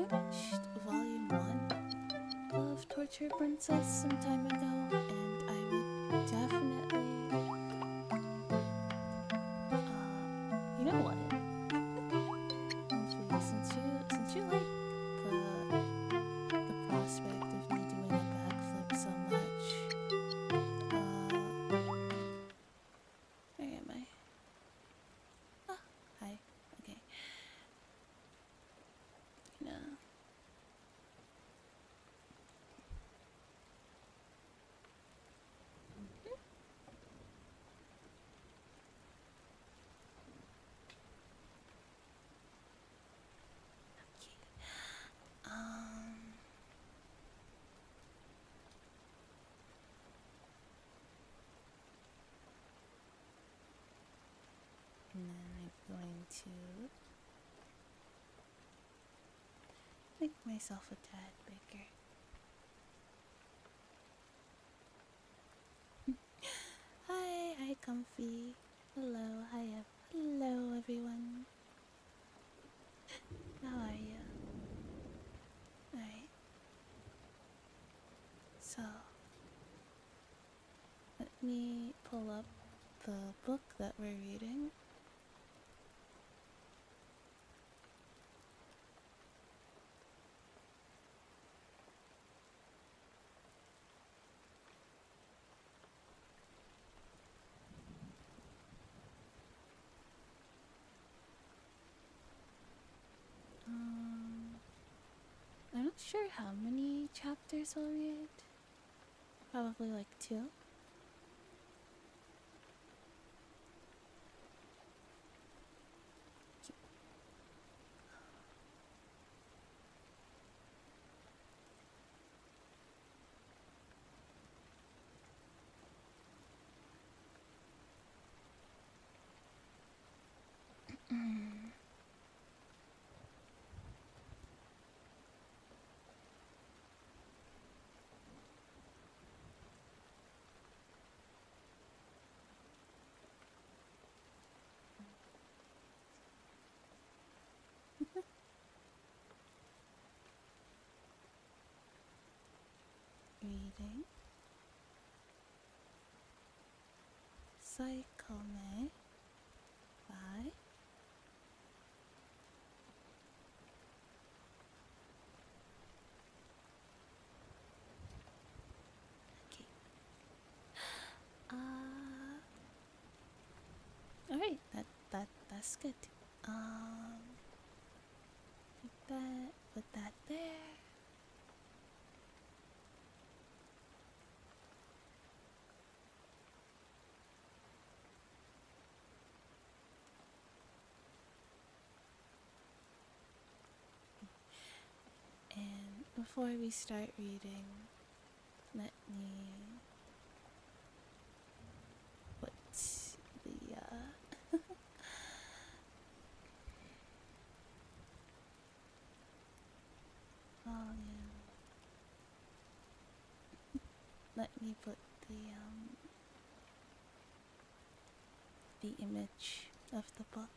finished Volume 1 of Torture Princess some time ago, and I would definitely... you know what? Since you like the prospect of me doing a backflip so much, where am I? Ah, hi. Okay. You know. And then I'm going to make myself a tad bigger. Hi, Comfy. Hello, hello everyone. How are you? Alright. So, let me pull up the book that we're reading. I'm not sure how many chapters we'll read. Probably like 2. Reading Psycome by okay. Alright, that's good. Put that there. And before we start reading, let me put the volume. Let me put the image of the book.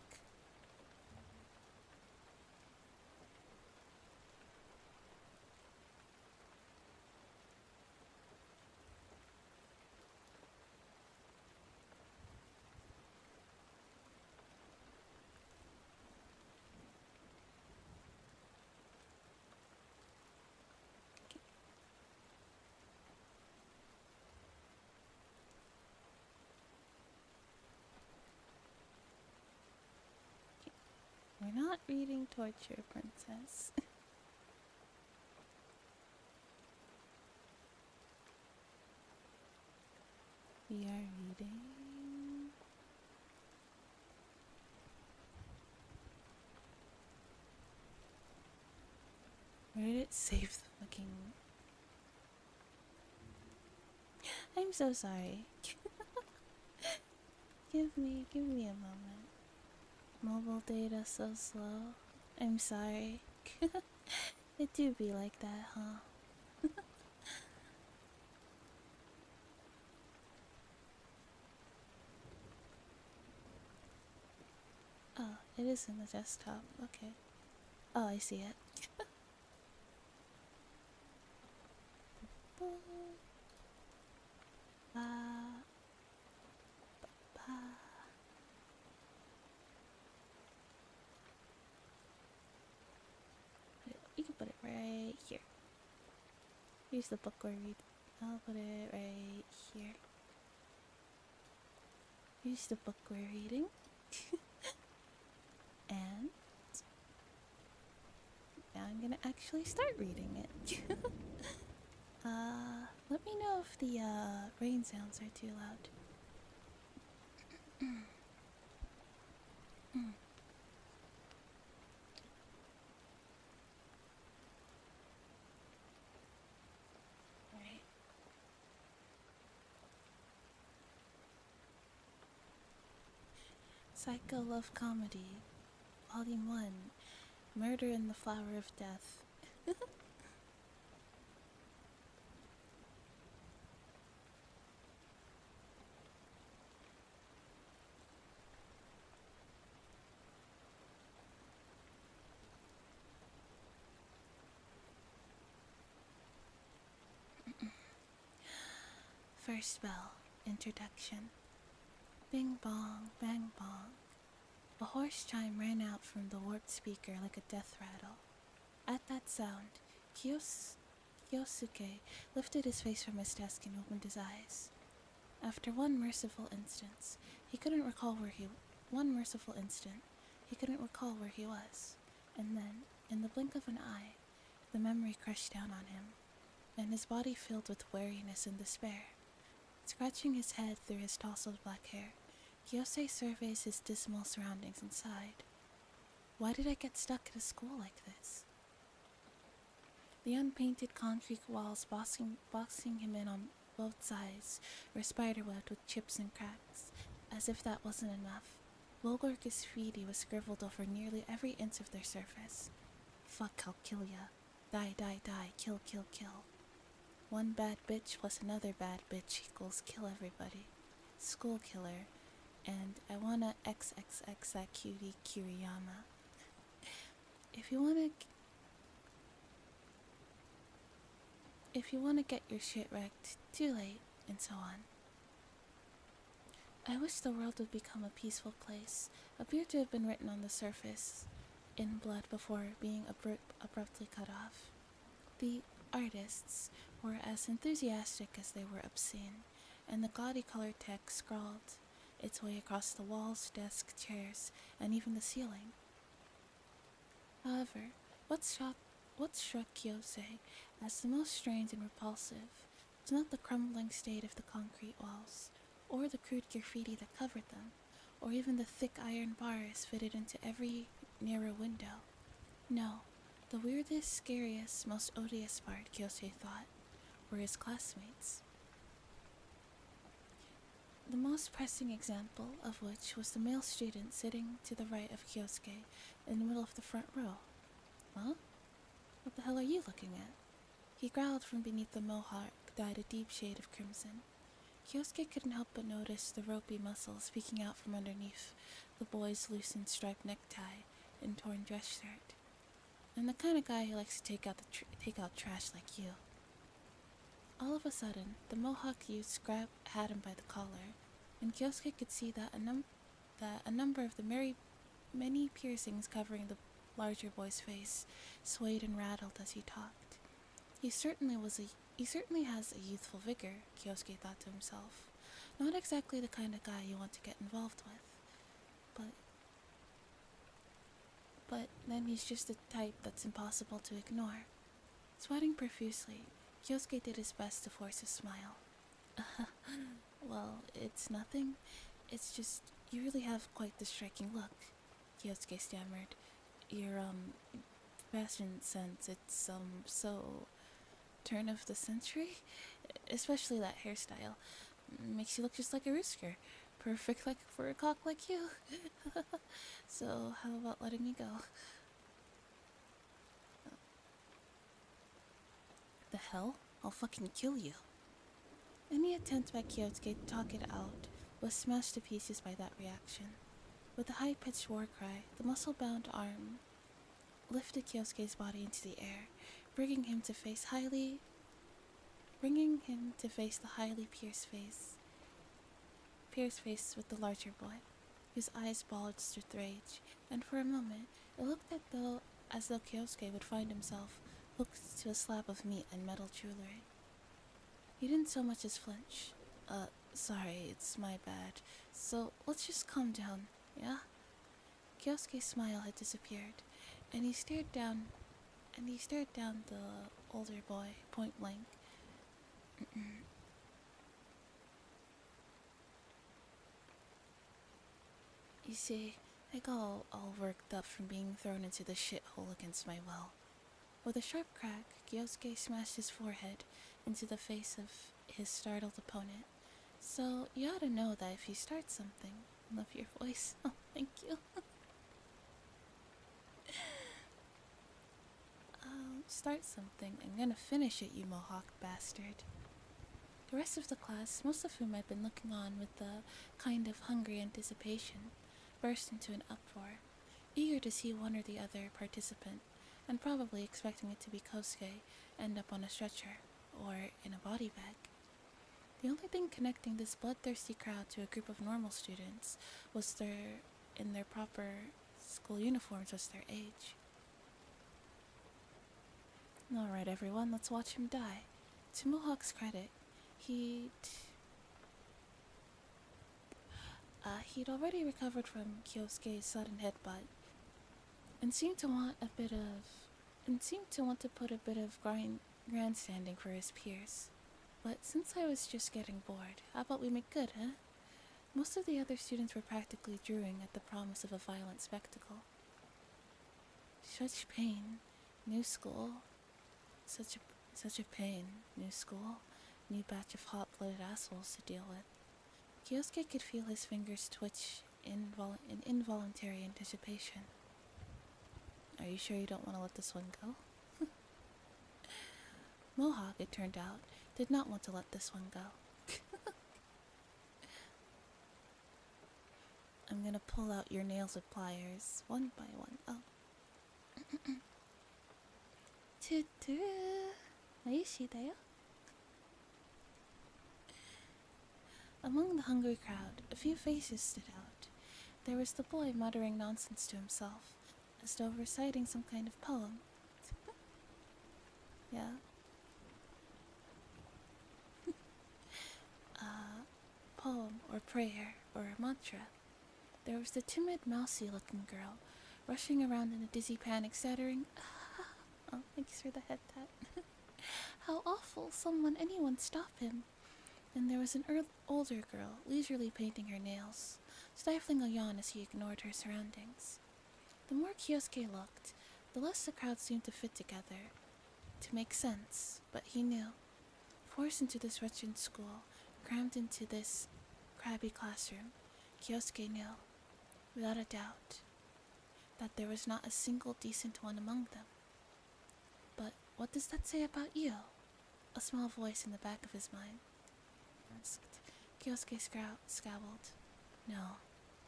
We're not reading Torture Princess. We are reading... Where did it save the fucking... I'm so sorry. Give me a moment. Mobile data so slow. I'm sorry. It do be like that, huh? Oh, it is in the desktop. Okay. Oh, I see it. here. Here's the book we're reading. I'll put it right here. Here's the book we're reading. And now I'm gonna actually start reading it. Let me know if the rain sounds are too loud. Alright. Psycho Love Comedy, Volume 1, Murder in the Flower of Death. First bell, introduction. Bing bong, bang bong. A hoarse chime rang out from the warped speaker like a death rattle. At that sound, Kyosuke lifted his face from his desk and opened his eyes. After one merciful instant, he couldn't recall where he was. And then, in the blink of an eye, the memory crushed down on him, and his body filled with weariness and despair. Scratching his head through his tousled black hair, Kyosei surveys his dismal surroundings and sighed. Why did I get stuck at a school like this? The unpainted concrete walls boxing him in on both sides were spiderwebbed with chips and cracks. As if that wasn't enough, vulgar graffiti was scribbled over nearly every inch of their surface. Fuck, I'll kill ya. Die, die, die, kill, kill, kill. One bad bitch plus another bad bitch equals kill everybody. School killer. And I wanna XXX that cutie Kiriyama. If you wanna get your shit wrecked, too late, and so on. I wish the world would become a peaceful place, appeared to have been written on the surface in blood before being abruptly cut off. The artists were as enthusiastic as they were obscene, and the gaudy colored text scrawled its way across the walls, desks, chairs, and even the ceiling. However, what struck Kyosei as the most strange and repulsive was not the crumbling state of the concrete walls, or the crude graffiti that covered them, or even the thick iron bars fitted into every narrow window. No, the weirdest, scariest, most odious part, Kyosei thought, were his classmates. The most pressing example of which was the male student sitting to the right of Kyosuke in the middle of the front row. Huh? What the hell are you looking at? He growled from beneath the mohawk dyed a deep shade of crimson. Kyosuke couldn't help but notice the ropey muscles peeking out from underneath the boy's loosened striped necktie and torn dress shirt. I'm the kind of guy who likes to take out trash like you. All of a sudden, the mohawk youth had him by the collar, and Kyosuke could see that a number of the many piercings covering the larger boy's face swayed and rattled as he talked. He certainly has a youthful vigor, Kyosuke thought to himself. Not exactly the kind of guy you want to get involved with. But then he's just the type that's impossible to ignore. Sweating profusely, Kyosuke did his best to force a smile. Well, it's nothing. It's just, you really have quite the striking look, Kyosuke stammered. Your, fashion sense, it's, so turn of the century? Especially that hairstyle. Makes you look just like a rooster. Perfect like for a cock like you. So, how about letting me go? The hell? I'll fucking kill you. Any attempt by Kyosuke to talk it out was smashed to pieces by that reaction. With a high-pitched war cry, the muscle-bound arm lifted Kyosuke's body into the air, bringing him to face the highly pierced face with the larger boy, whose eyes bulged with rage, and for a moment it looked as though Kyosuke would find himself hooked to a slab of meat and metal jewelry. He didn't so much as flinch. Sorry, it's my bad. So, let's just calm down, yeah? Kyosuke's smile had disappeared, and he stared down the older boy, point blank. You see, I got all worked up from being thrown into the shithole against my will. With a sharp crack, Kyosuke smashed his forehead into the face of his startled opponent. So, you ought to know that if you start something, love your voice. Oh, thank you. Start something, I'm gonna finish it, you mohawk bastard. The rest of the class, most of whom had been looking on with a kind of hungry anticipation, burst into an uproar, eager to see one or the other participant, and probably expecting it to be Kosuke, end up on a stretcher, or in a body bag. The only thing connecting this bloodthirsty crowd to a group of normal students was in their proper school uniforms was their age. Alright everyone, let's watch him die. To Mohawk's credit, he'd already recovered from Kyosuke's sudden headbutt, and seemed to want to put a bit of grandstanding for his peers. But since I was just getting bored, how about we make good, huh? Most of the other students were practically drooling at the promise of a violent spectacle. Such pain, new school. Such a pain, new school, new batch of hot-blooded assholes to deal with. Kyosuke could feel his fingers twitch in involuntary anticipation. Are you sure you don't want to let this one go? Mohawk, it turned out, did not want to let this one go. I'm gonna pull out your nails with pliers, one by one. Oh. Among the hungry crowd, a few faces stood out. There was the boy muttering nonsense to himself, as though reciting some kind of poem. Yeah. Poem, or prayer, or a mantra. There was the timid, mousy-looking girl, rushing around in a dizzy panic, stuttering, oh, thanks for the head tap. How awful! Anyone stop him! And there was an older girl, leisurely painting her nails, stifling a yawn as he ignored her surroundings. The more Kyosuke looked, the less the crowd seemed to fit together, to make sense, but he knew. Forced into this wretched school, crammed into this crabby classroom, Kyosuke knew, without a doubt, that there was not a single decent one among them. But what does that say about you? A small voice in the back of his mind asked. Kyosuke scowled. No,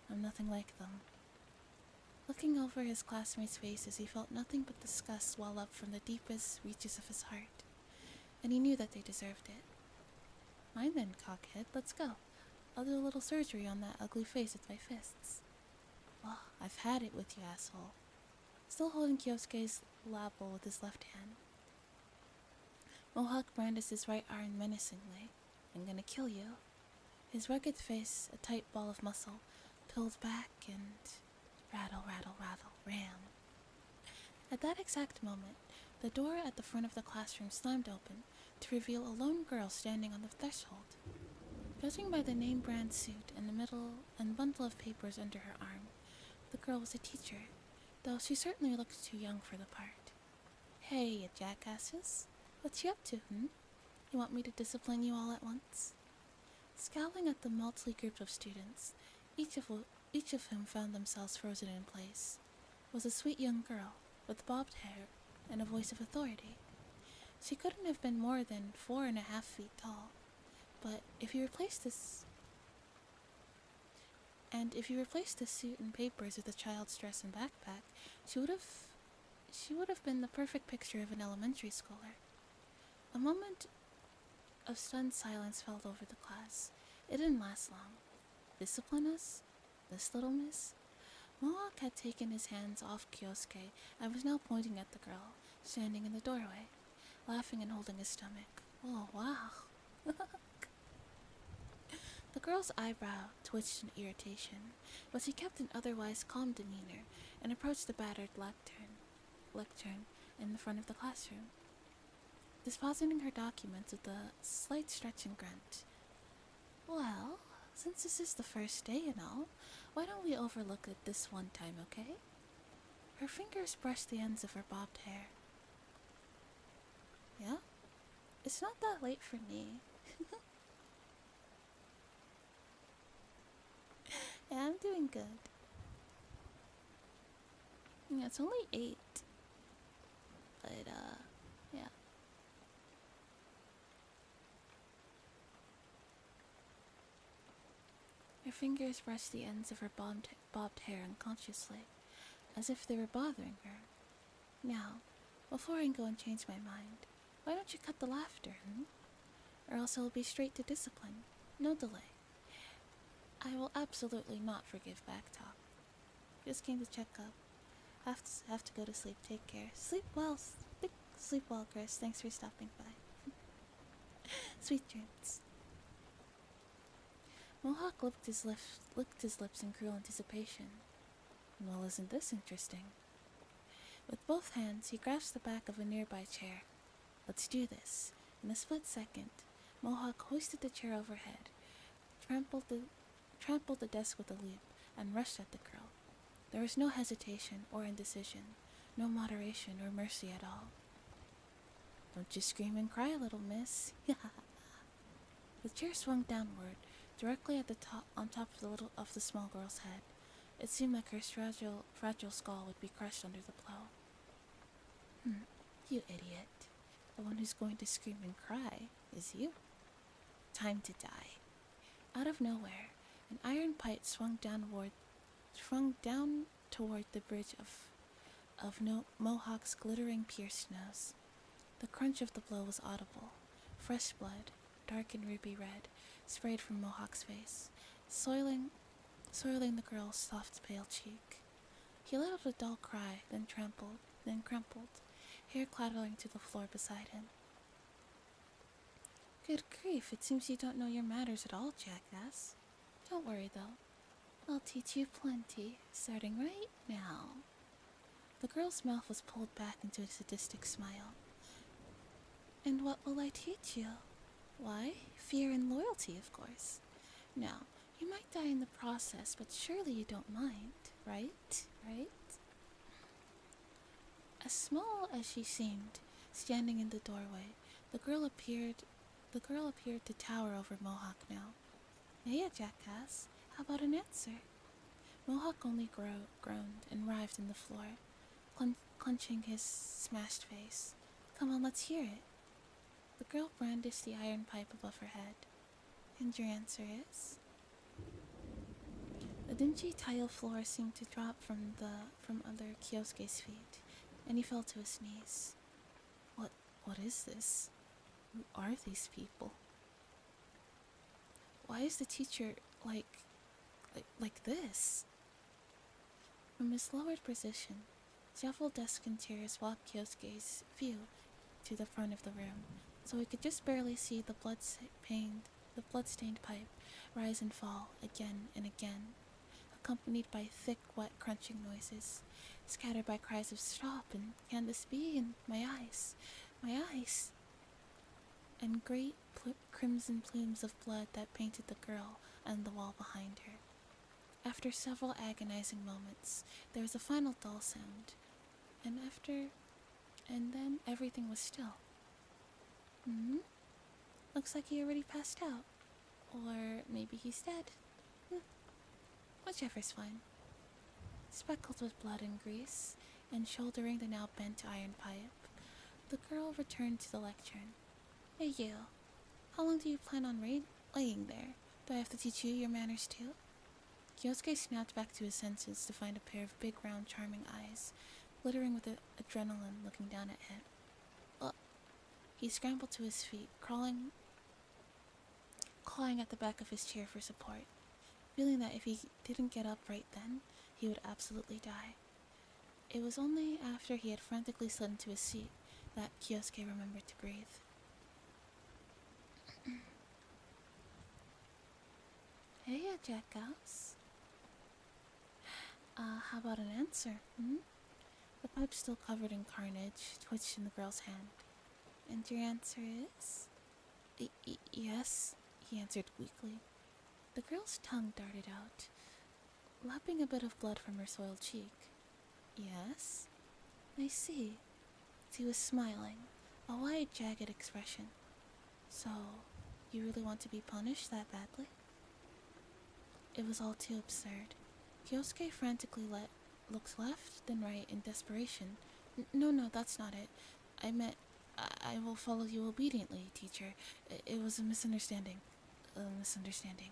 I'm nothing like them. Looking over his classmates' faces, he felt nothing but disgust well up from the deepest reaches of his heart, and he knew that they deserved it. Fine then, cockhead, let's go. I'll do a little surgery on that ugly face with my fists. Well, I've had it with you, asshole. Still holding Kyosuke's lapel with his left hand, Mohawk brandished his right arm menacingly. I'm gonna kill you. His rugged face, a tight ball of muscle, peeled back and rattle, rattle, rattle, ram. At that exact moment, the door at the front of the classroom slammed open to reveal a lone girl standing on the threshold. Judging by the name brand suit and bundle of papers under her arm, the girl was a teacher, though she certainly looked too young for the part. Hey, you jackasses. What you up to, You want me to discipline you all at once? Scowling at the motley group of students, each of whom found themselves frozen in place, was a sweet young girl with bobbed hair and a voice of authority. She couldn't have been more than 4.5 feet tall, but if you replaced the suit and papers with a child's dress and backpack, she would have been the perfect picture of an elementary schooler. A moment of stunned silence fell over the class. It didn't last long. Discipline us? This little miss? Mohawk had taken his hands off Kyosuke and was now pointing at the girl, standing in the doorway, laughing and holding his stomach. Oh, wow. The girl's eyebrow twitched in irritation, but she kept an otherwise calm demeanor and approached the battered lectern in the front of the classroom, depositing her documents with a slight stretch and grunt. Well, since this is the first day and all, why don't we overlook it this one time, okay? Her fingers brushed the ends of her bobbed hair. Yeah? It's not that late for me. Yeah, I'm doing good. Yeah, it's only 8. But, yeah. Her fingers brushed the ends of her bobbed hair unconsciously, as if they were bothering her. Now, before I go and change my mind, why don't you cut the laughter, Or else it will be straight to discipline. No delay. I will absolutely not forgive backtalk. Just came to check up. Have to go to sleep. Take care. Sleep well. Sleep well, Chris. Thanks for stopping by. Sweet dreams. Mohawk licked his lips in cruel anticipation. Well, isn't this interesting? With both hands, he grasped the back of a nearby chair. Let's do this. In a split second, Mohawk hoisted the chair overhead, trampled the desk with a leap, and rushed at the girl. There was no hesitation or indecision, no moderation or mercy at all. Don't you scream and cry, little miss. The chair swung downward, directly at the top, on top of the small girl's head. It seemed like her fragile skull would be crushed under the blow. You idiot. The one who's going to scream and cry is you. Time to die. Out of nowhere, an iron pipe swung down toward the bridge of Mohawk's glittering pierced nose. The crunch of the blow was audible. Fresh blood, dark and ruby red, sprayed from Mohawk's face, soiling the girl's soft, pale cheek. He let out a dull cry, then crumpled, hair clattering to the floor beside him. Good grief, it seems you don't know your manners at all, jackass. Don't worry, though. I'll teach you plenty, starting right now. The girl's mouth was pulled back into a sadistic smile. And what will I teach you? Why, fear and loyalty, of course. Now, you might die in the process, but surely you don't mind, right? As small as she seemed, standing in the doorway, the girl appeared to tower over Mohawk now. Hey, jackass, how about an answer? Mohawk only groaned and writhed in the floor, clenching his smashed face. Come on, let's hear it. The girl brandished the iron pipe above her head. And your answer is? The dingy tile floor seemed to drop from under Kyosuke's feet, and he fell to his knees. What is this? Who are these people? Why is the teacher like this? From his lowered position, shuffled desk and chairs blocked Kyosuke's view to the front of the room, so he could just barely see the blood-stained pipe rise and fall again and again, accompanied by thick, wet, crunching noises, scattered by cries of "Stop!" and "Can this be?" and my eyes, and great crimson plumes of blood that painted the girl and the wall behind her. After several agonizing moments, there was a final dull sound, and then everything was still. Looks like he already passed out. Or maybe he's dead. Whichever's fine. Speckled with blood and grease, and shouldering the now bent iron pipe, the girl returned to the lectern. Hey you, how long do you plan on laying there? Do I have to teach you your manners too? Kyosuke snapped back to his senses to find a pair of big, round, charming eyes, glittering with adrenaline, looking down at him. He scrambled to his feet, clawing at the back of his chair for support, feeling that if he didn't get up right then, he would absolutely die. It was only after he had frantically slid into his seat that Kyosuke remembered to breathe. Hey, jackass. How about an answer, hmm? The pipe, still covered in carnage, twitched in the girl's hand. And your answer is? Yes, he answered weakly. The girl's tongue darted out, lapping a bit of blood from her soiled cheek. Yes? I see. He was smiling, a wide, jagged expression. So, you really want to be punished that badly? It was all too absurd. Kyosuke frantically looked left, then right in desperation. No, that's not it. I meant, I will follow you obediently, teacher. It was a misunderstanding. A misunderstanding.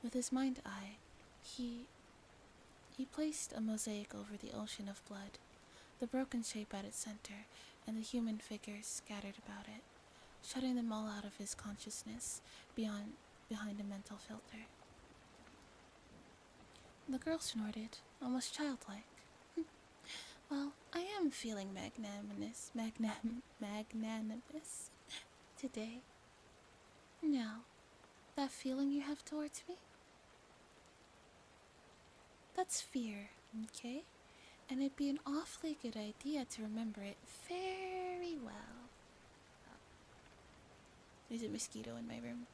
With his mind eye, he placed a mosaic over the ocean of blood, the broken shape at its center, and the human figures scattered about it, shutting them all out of his consciousness behind a mental filter. The girl snorted, almost childlike. Well, I am feeling magnanimous today. Now, that feeling you have towards me? That's fear, okay? And it'd be an awfully good idea to remember it very well. Oh. There's a mosquito in my room.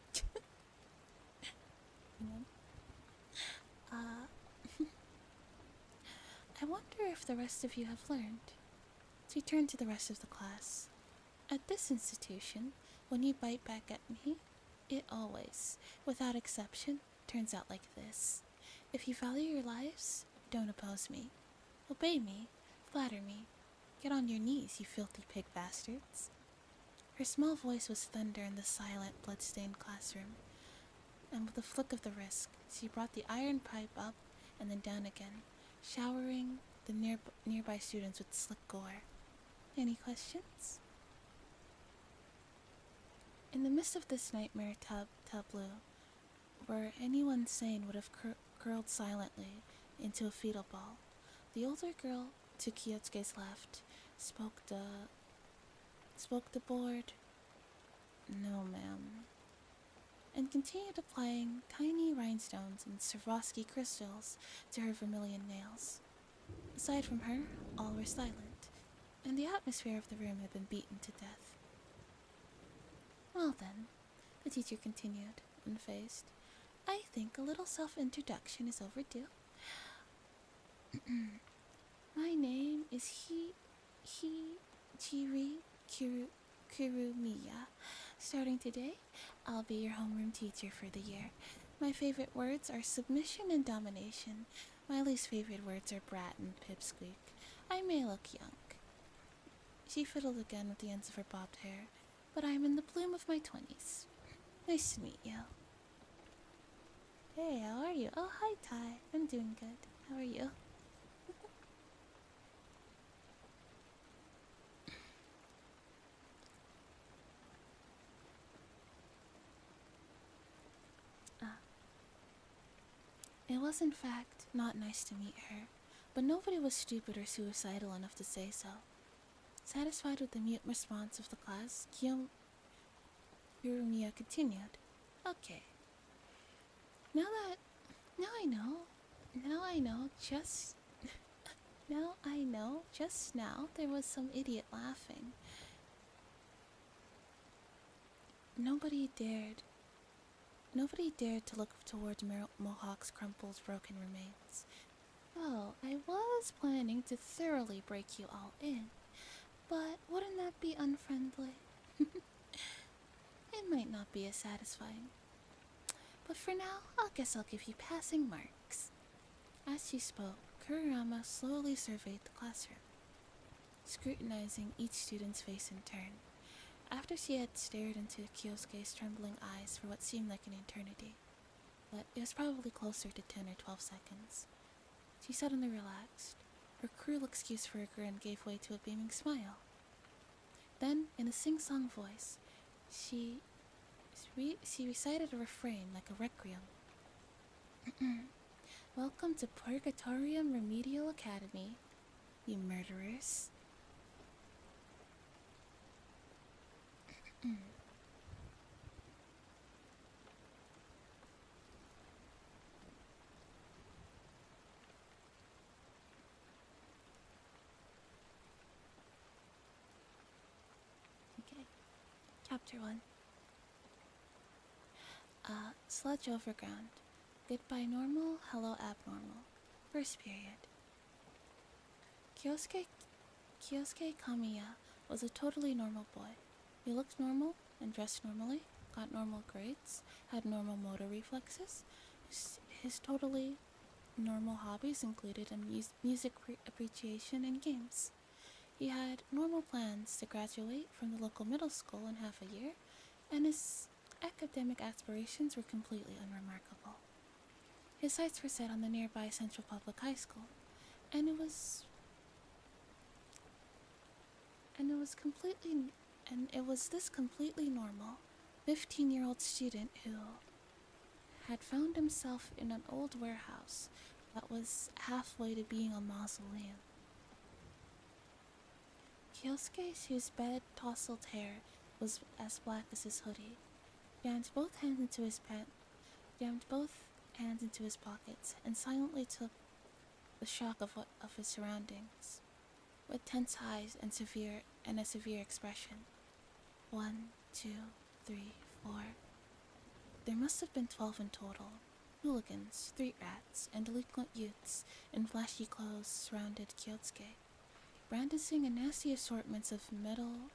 I wonder if the rest of you have learned. She turned to the rest of the class. At this institution, when you bite back at me, it always, without exception, turns out like this. If you value your lives, don't oppose me. Obey me, flatter me. Get on your knees, you filthy pig bastards. Her small voice was thunder in the silent, blood-stained classroom, and with a flick of the wrist, she brought the iron pipe up and then down again, showering the nearby students with slick gore. Any questions? In the midst of this nightmare tableau, where anyone sane would have curled silently into a fetal ball, the older girl to Kyosuke's left spoke the board, "No, ma'am," and continued applying tiny rhinestones and Swarovski crystals to her vermilion nails. Aside from her, all were silent, and the atmosphere of the room had been beaten to death. Well then, the teacher continued, unfazed, I think a little self-introduction is overdue. My name is Chiri Kurumiya. Starting today, I'll be your homeroom teacher for the year. My favorite words are submission and domination. My least favorite words are brat and pipsqueak. I may look young. She fiddled again with the ends of her bobbed hair, but I'm in the bloom of my 20s. Nice to meet you. Hey, how are you? Oh, hi, Ty. I'm doing good. How are you? It was, in fact, not nice to meet her, but nobody was stupid or suicidal enough to say so. Satisfied with the mute response of the class, Kurumiya continued. Okay. Now I know, just now there was some idiot laughing. Nobody dared to look towards Mohawk's crumpled, broken remains. Well, I was planning to thoroughly break you all in, but wouldn't that be unfriendly? It might not be as satisfying. But for now, I guess I'll give you passing marks. As she spoke, Kurama slowly surveyed the classroom, scrutinizing each student's face in turn. After she had stared into Kyosuke's trembling eyes for what seemed like an eternity, but it was probably closer to 10 or 12 seconds, she suddenly relaxed. Her cruel excuse for a grin gave way to a beaming smile. Then, in a sing-song voice, she recited a refrain like a requiem. Welcome to Purgatorium Remedial Academy, you murderers. Okay. Chapter 1. Sludge Overground. Goodbye normal, hello abnormal. First period. Kyosuke Kamiya was a totally normal boy. He looked normal and dressed normally, got normal grades, had normal motor reflexes. His totally normal hobbies included music appreciation and games. He had normal plans to graduate from the local middle school in half a year, and his academic aspirations were completely unremarkable. His sights were set on the nearby Central Public High School, and it was this completely normal 15-year-old student who had found himself in an old warehouse that was halfway to being a mausoleum. Kyosuke, whose bed-tousled hair was as black as his hoodie, jammed both hands into his pockets and silently took the shock of his surroundings, with tense eyes and a severe expression. 1, 2, 3, 4. There must have been 12 in total. Hooligans, street rats, and delinquent youths in flashy clothes surrounded Kyosuke, brandishing a nasty assortment of metal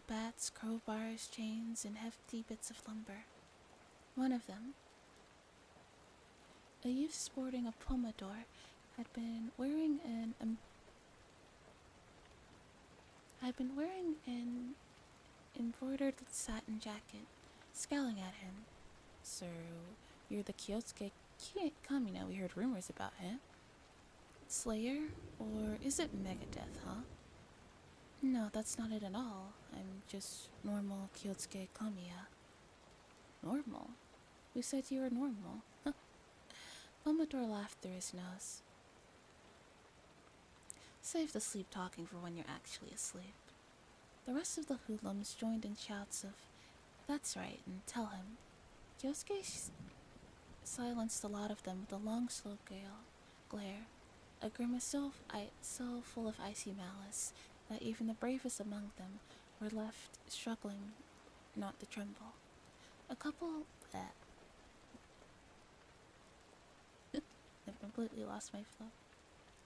bats, crowbars, chains, and hefty bits of lumber. One of them, a youth sporting a pomodoro, had been wearing an embroidered satin jacket, scowling at him. So, you're the Kyosuke Kamina we heard rumors about, huh? Slayer? Or is it Megadeth, huh? No, that's not it at all. I'm just normal Kyosuke Kamiya. Normal? Who said you were normal? Pomodoro laughed through his nose. Save the sleep talking for when you're actually asleep. The rest of the hoodlums joined in shouts of, "That's right, and tell him." Kyosuke silenced a lot of them with a long, slow glare, a grimace so full of icy malice that even the bravest among them were left struggling not to tremble. A couple... I've completely lost my flow.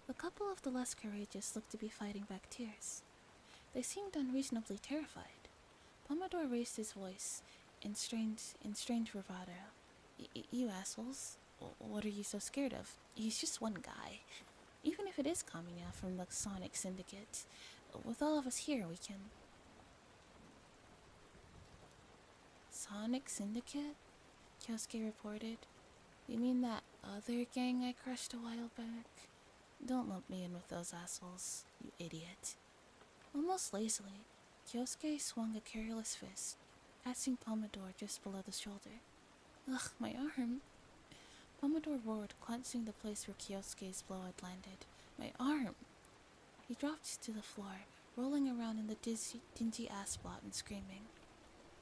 A couple of the less courageous looked to be fighting back tears. They seemed unreasonably terrified. Pomodoro raised his voice in strange bravado. You assholes, what are you so scared of? He's just one guy. Even if it is Kamiya from the Sonic Syndicate, with all of us here we can... Sonic Syndicate? Kyosuke reported. You mean that other gang I crushed a while back? Don't lump me in with those assholes, you idiot. Almost lazily, Kyosuke swung a careless fist, passing Pomodoro just below the shoulder. Ugh, my arm! Pomodoro roared, clenching the place where Kyosuke's blow had landed. My arm! He dropped to the floor, rolling around in the dingy ass blot and screaming.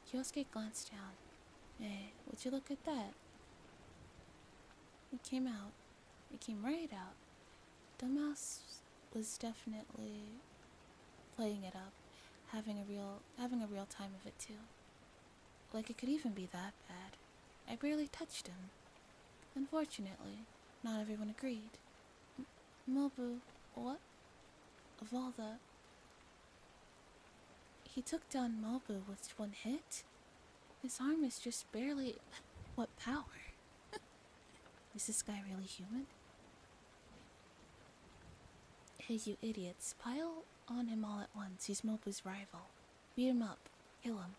Kyosuke glanced down. Hey, would you look at that? It came out. It came right out. Deamao was definitely playing it up, having a real time of it too. Like it could even be that bad. I barely touched him. Unfortunately, not everyone agreed. Mobu, what? Of all the... He took down Mobu with one hit? His arm is just barely... What power? Is this guy really human? Hey, you idiots, pile on him all at once. He's Mobu's rival. Beat him up. Kill him.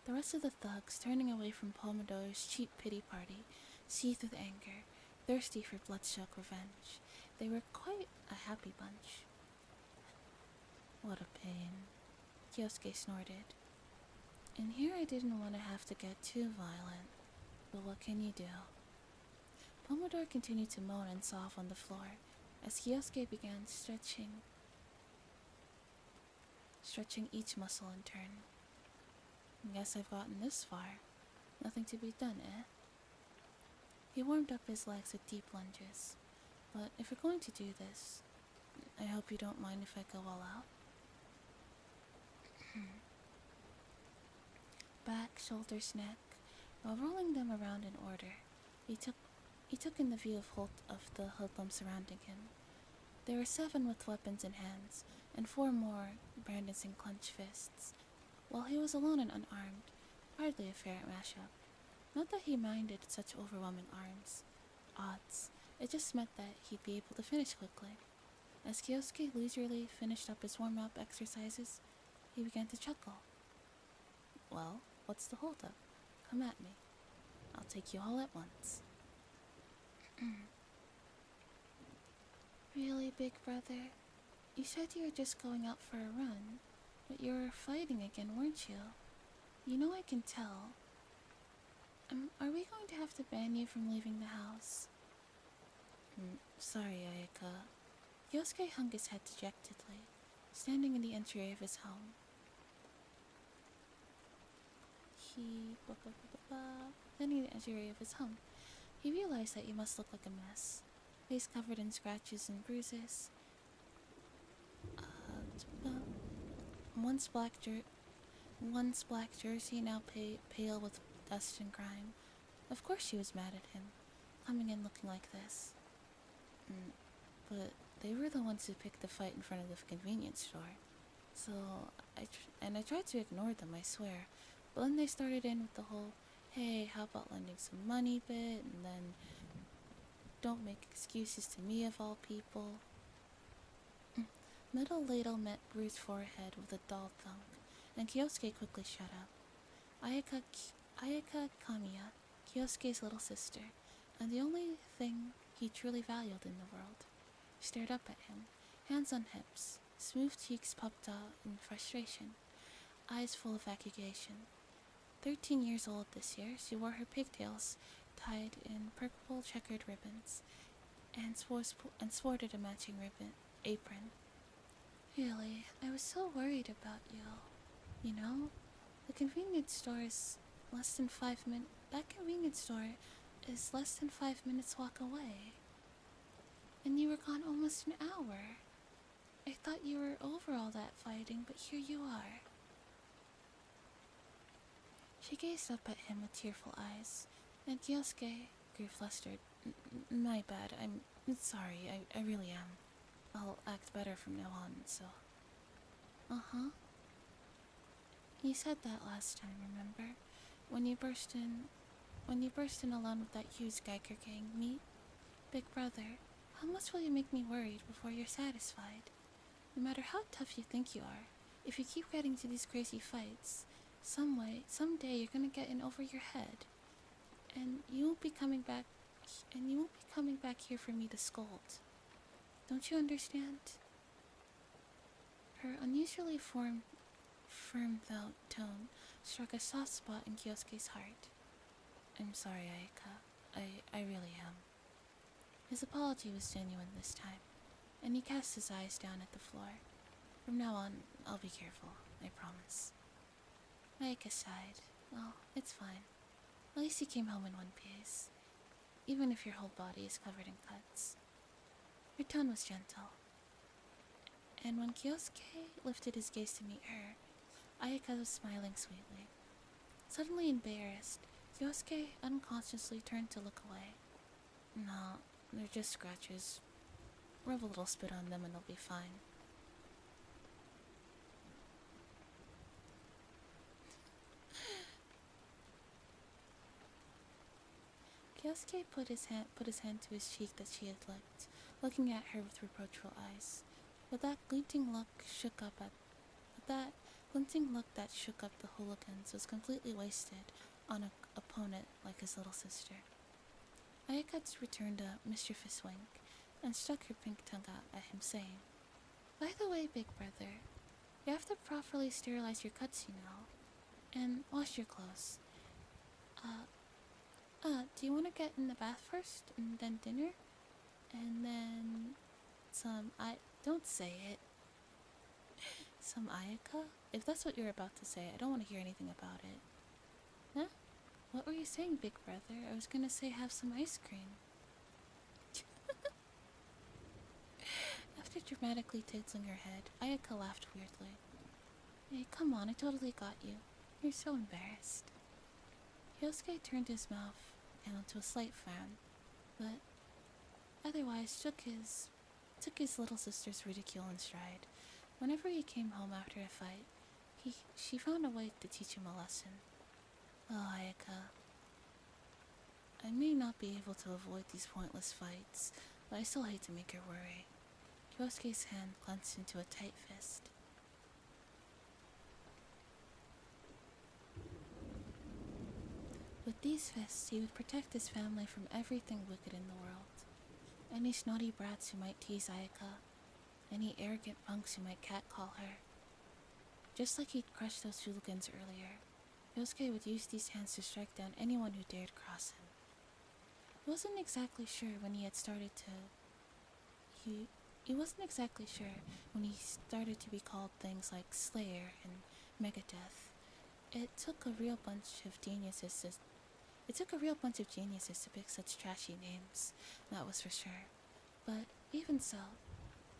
The rest of the thugs, turning away from Pomodoro's cheap pity party, seethed with anger, thirsty for bloodstruck revenge. They were quite a happy bunch. What a pain, Kyosuke snorted. And here I didn't want to have to get too violent, but what can you do? Pomodoro continued to moan and sob on the floor as Kyosuke began stretching each muscle in turn. Guess I've gotten this far. Nothing to be done, eh? He warmed up his legs with deep lunges. But if we're going to do this, I hope you don't mind if I go all out. Back, shoulders, neck. While rolling them around in order, he took in the view of the hoodlums surrounding him. There were 7 with weapons in hands, and 4 more brandishing clenched fists, while he was alone and unarmed. Hardly a fair mashup. Not that he minded such overwhelming odds. It just meant that he'd be able to finish quickly. As Kyosuke leisurely finished up his warm-up exercises, he began to chuckle. Well, what's the holdup? Come at me. I'll take you all at once. Really, big brother? You said you were just going out for a run, but you were fighting again, weren't you? You know I can tell. Are we going to have to ban you from leaving the house? Sorry, Ayaka. Kyosuke hung his head dejectedly, standing in the entry of his home. He realized that he must look like a mess, face covered in scratches and bruises. Once black jersey, now pale with dust and grime. Of course she was mad at him, coming in looking like this. But they were the ones who picked the fight in front of the convenience store. So, I tried to ignore them, I swear. But then they started in with the whole, hey, how about lending some money bit, and then don't make excuses to me of all people. Metal ladle met bruised forehead with a dull thunk, and Kyosuke quickly shut up. Ayaka Kamiya, Kyosuke's little sister, and the only thing he truly valued in the world, stared up at him, hands on hips, smooth cheeks popped out in frustration, eyes full of accusation. 13 years old this year, she wore her pigtails tied in purple checkered ribbons, and sported a matching apron. Really, I was so worried about you. You know, the convenience store is less than 5 minutes. That convenience store is less than 5 minutes walk away. And you were gone almost an hour. I thought you were over all that fighting, but here you are. She gazed up at him with tearful eyes, and Kyosuke grew flustered. My bad, I'm sorry, I really am. I'll act better from now on, so... Uh-huh. You said that last time, remember? When you burst in alone with that huge Geiger gang meet? Big brother, how much will you make me worried before you're satisfied? No matter how tough you think you are, if you keep getting to these crazy fights, someday you're gonna get in over your head. And you won't be coming back here for me to scold. Don't you understand? Her unusually firm tone struck a soft spot in Kyosuke's heart. I'm sorry, Ayaka. I really am. His apology was genuine this time, and he cast his eyes down at the floor. From now on, I'll be careful, I promise. Ayaka sighed. Well, it's fine. At least you came home in one piece, even if your whole body is covered in cuts. Her tone was gentle, and when Kyosuke lifted his gaze to meet her, Ayaka was smiling sweetly. Suddenly embarrassed, Kyosuke unconsciously turned to look away. No, they're just scratches. Rub a little spit on them and they'll be fine. Kyosuke put his hand to his cheek that she had licked, looking at her with reproachful eyes. But that glinting look that shook up the hooligans was completely wasted on an opponent like his little sister. Ayaka returned a mischievous wink and stuck her pink tongue out at him, saying, By the way, big brother, you have to properly sterilize your cuts, you know, and wash your clothes. Do you want to get in the bath first, and then dinner? And then some, don't say it. Some ayaka? If that's what you're about to say, I don't want to hear anything about it. Huh? What were you saying, big brother? I was gonna say have some ice cream. After dramatically tickling her head, Ayaka laughed weirdly. Hey, come on, I totally got you. You're so embarrassed. Kyosuke turned his mouth down to a slight frown, but otherwise took his little sister's ridicule in stride. Whenever he came home after a fight, she found a way to teach him a lesson. Oh, Ayaka. I may not be able to avoid these pointless fights, but I still hate to make her worry. Kyosuke's hand clenched into a tight fist. With these fists, he would protect his family from everything wicked in the world. Any snotty brats who might tease Ayaka, any arrogant punks who might catcall her. Just like he'd crushed those hooligans earlier, Kyosuke would use these hands to strike down anyone who dared cross him. He wasn't exactly sure when he started to be called things like Slayer and Megadeth. It took a real bunch of geniuses to pick such trashy names, that was for sure. But even so,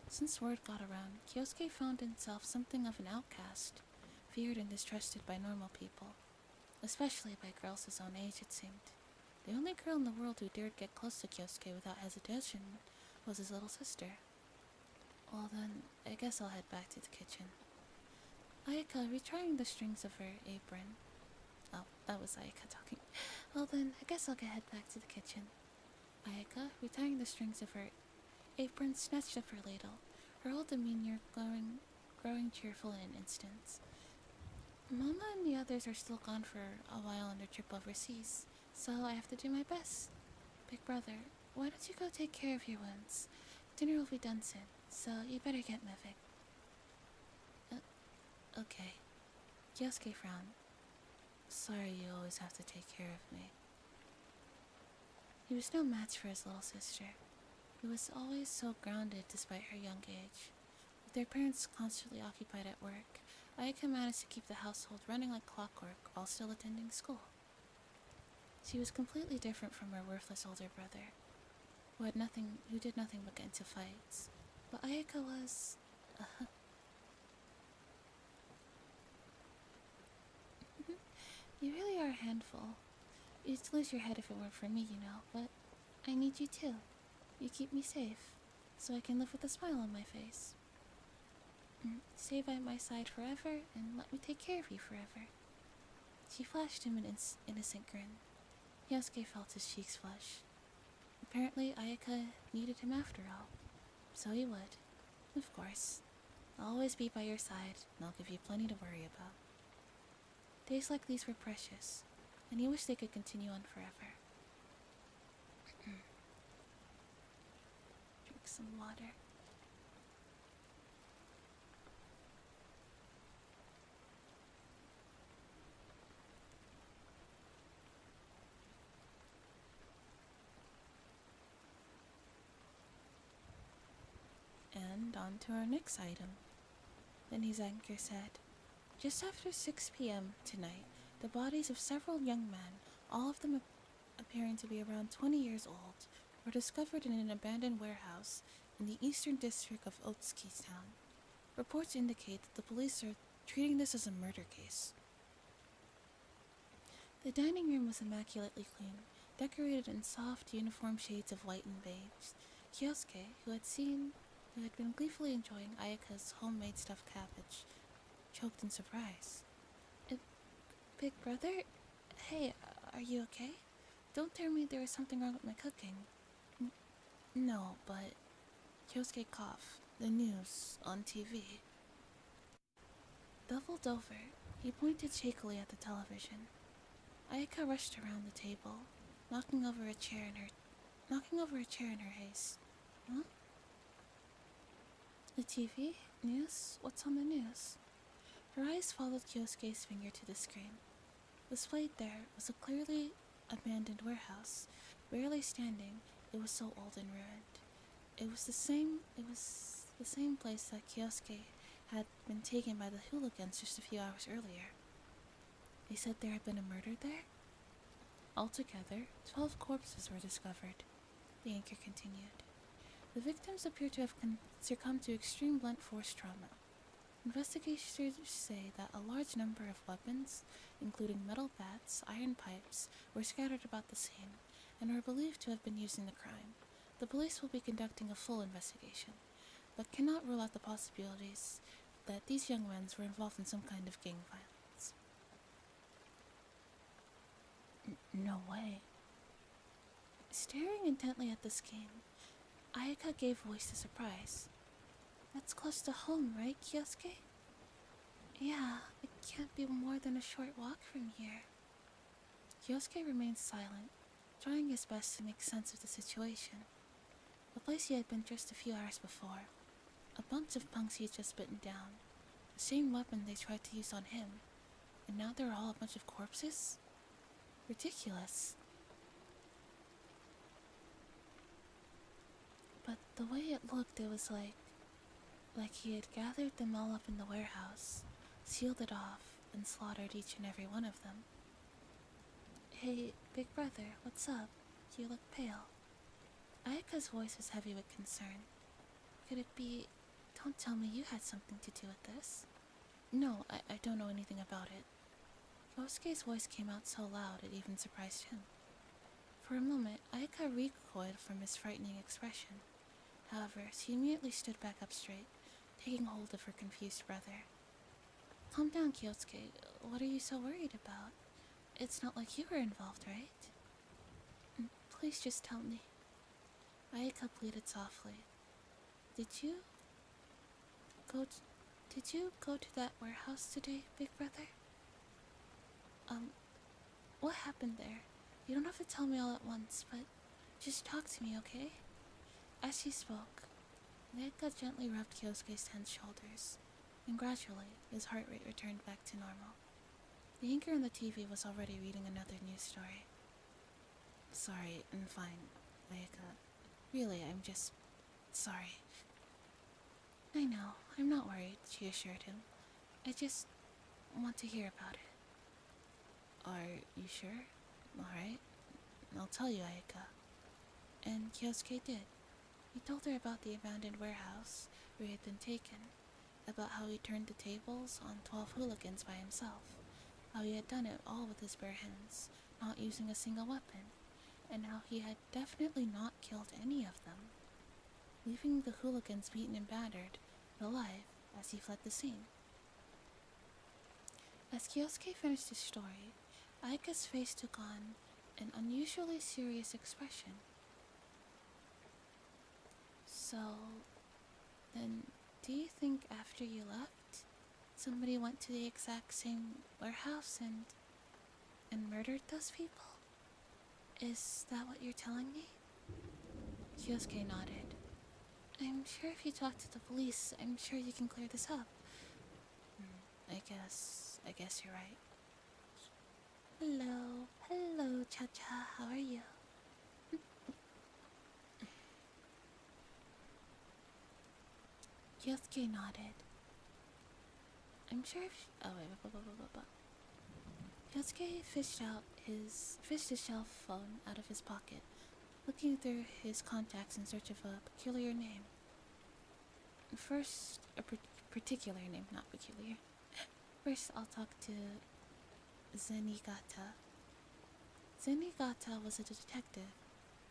since word got around, Kyosuke found himself something of an outcast, feared and distrusted by normal people, especially by girls his own age, it seemed. The only girl in the world who dared get close to Kyosuke without hesitation was his little sister. Well then, I guess I'll head back to the kitchen. Ayaka, retrying the strings of her apron. Oh, that was Ayaka talking. Well then, I guess I'll head back to the kitchen. Ayaka, retying the strings of her apron, snatched up her ladle, her whole demeanor growing cheerful in an instant. Mama and the others are still gone for a while on their trip overseas, so I have to do my best. Big brother, why don't you go take care of your wounds? Dinner will be done soon, so you better get moving. Okay. Kyosuke frowned. Sorry you always have to take care of me. He was no match for his little sister, who was always so grounded despite her young age. With their parents constantly occupied at work, Ayaka managed to keep the household running like clockwork while still attending school. She was completely different from her worthless older brother, who did nothing but get into fights. But Ayaka was... You really are a handful. You'd lose your head if it weren't for me, you know, but I need you too. You keep me safe, so I can live with a smile on my face. Stay by my side forever, and let me take care of you forever. She flashed him an innocent grin. Kyosuke felt his cheeks flush. Apparently, Ayaka needed him after all. So he would. Of course. I'll always be by your side, and I'll give you plenty to worry about. Days like these were precious, and he wished they could continue on forever. Drink some water. And on to our next item. Then his anchor said, just after 6 p.m. tonight, the bodies of several young men, all of them appearing to be around 20 years old, were discovered in an abandoned warehouse in the eastern district of Otsuki Town. Reports indicate that the police are treating this as a murder case. The dining room was immaculately clean, decorated in soft, uniform shades of white and beige. Kyosuke, who had been gleefully enjoying Ayaka's homemade stuffed cabbage, choked in surprise. Big brother? Hey, are you okay? Don't tell me there is something wrong with my cooking. No, but... Kyosuke coughed. The news on TV. Doubled over, he pointed shakily at the television. Ayaka rushed around the table, knocking over a chair in her haste. Huh? The TV? News? What's on the news? Her eyes followed Kyosuke's finger to the screen. Displayed there was clearly abandoned warehouse. Barely standing, it was so old and ruined. It was the same place that Kyosuke had been taken by the hooligans just a few hours earlier. They said there had been a murder there? Altogether, 12 corpses were discovered, the anchor continued. The victims appear to have succumbed to extreme blunt force trauma. Investigators say that a large number of weapons, including metal bats, iron pipes, were scattered about the scene and are believed to have been used in the crime. The police will be conducting a full investigation, but cannot rule out the possibilities that these young men were involved in some kind of gang violence. No way. Staring intently at the scheme, Ayaka gave voice to surprise. That's close to home, right, Kyosuke? Yeah, it can't be more than a short walk from here. Kyosuke remained silent, trying his best to make sense of the situation. The place he had been just a few hours before. A bunch of punks he had just bitten down. The same weapon they tried to use on him. And now they're all a bunch of corpses? Ridiculous. But the way it looked, it was like he had gathered them all up in the warehouse, sealed it off, and slaughtered each and every one of them. Hey, big brother, what's up? You look pale. Ayaka's voice was heavy with concern. Could it be... Don't tell me you had something to do with this. No, I don't know anything about it. Kyosuke's voice came out so loud it even surprised him. For a moment, Ayaka recoiled from his frightening expression. However, she immediately stood back up straight, taking hold of her confused brother. Calm down, Kyosuke. What are you so worried about? It's not like you were involved, right? Please just tell me. Ayaka pleaded softly. Did you go to that warehouse today, big brother? What happened there? You don't have to tell me all at once, but just talk to me, okay? As she spoke, Ayaka gently rubbed Kyosuke's tense shoulders, and gradually his heart rate returned back to normal. The anchor on the TV was already reading another news story. Sorry, I'm fine, Ayaka. Really, I'm just... sorry. I know, I'm not worried, she assured him. I just want to hear about it. Are you sure? Alright, I'll tell you, Ayaka. And Kyosuke did. He told her about the abandoned warehouse where he had been taken, about how he turned the tables on 12 hooligans by himself, how he had done it all with his bare hands, not using a single weapon, and how he had definitely not killed any of them, leaving the hooligans beaten and battered, but alive as he fled the scene. As Kyosuke finished his story, Ayaka's face took on an unusually serious expression. So, then, do you think after you left, somebody went to the exact same warehouse and murdered those people? Is that what you're telling me? Kyosuke nodded. I'm sure if you talk to the police, I'm sure you can clear this up. I guess you're right. Hello, Cha-Cha, how are you? Kyosuke nodded. I'm sure if... Oh, wait. Kyosuke fished his cell phone out of his pocket, looking through his contacts in search of a peculiar name. First, a particular name, not peculiar. First, I'll talk to Zenigata. Zenigata was a detective,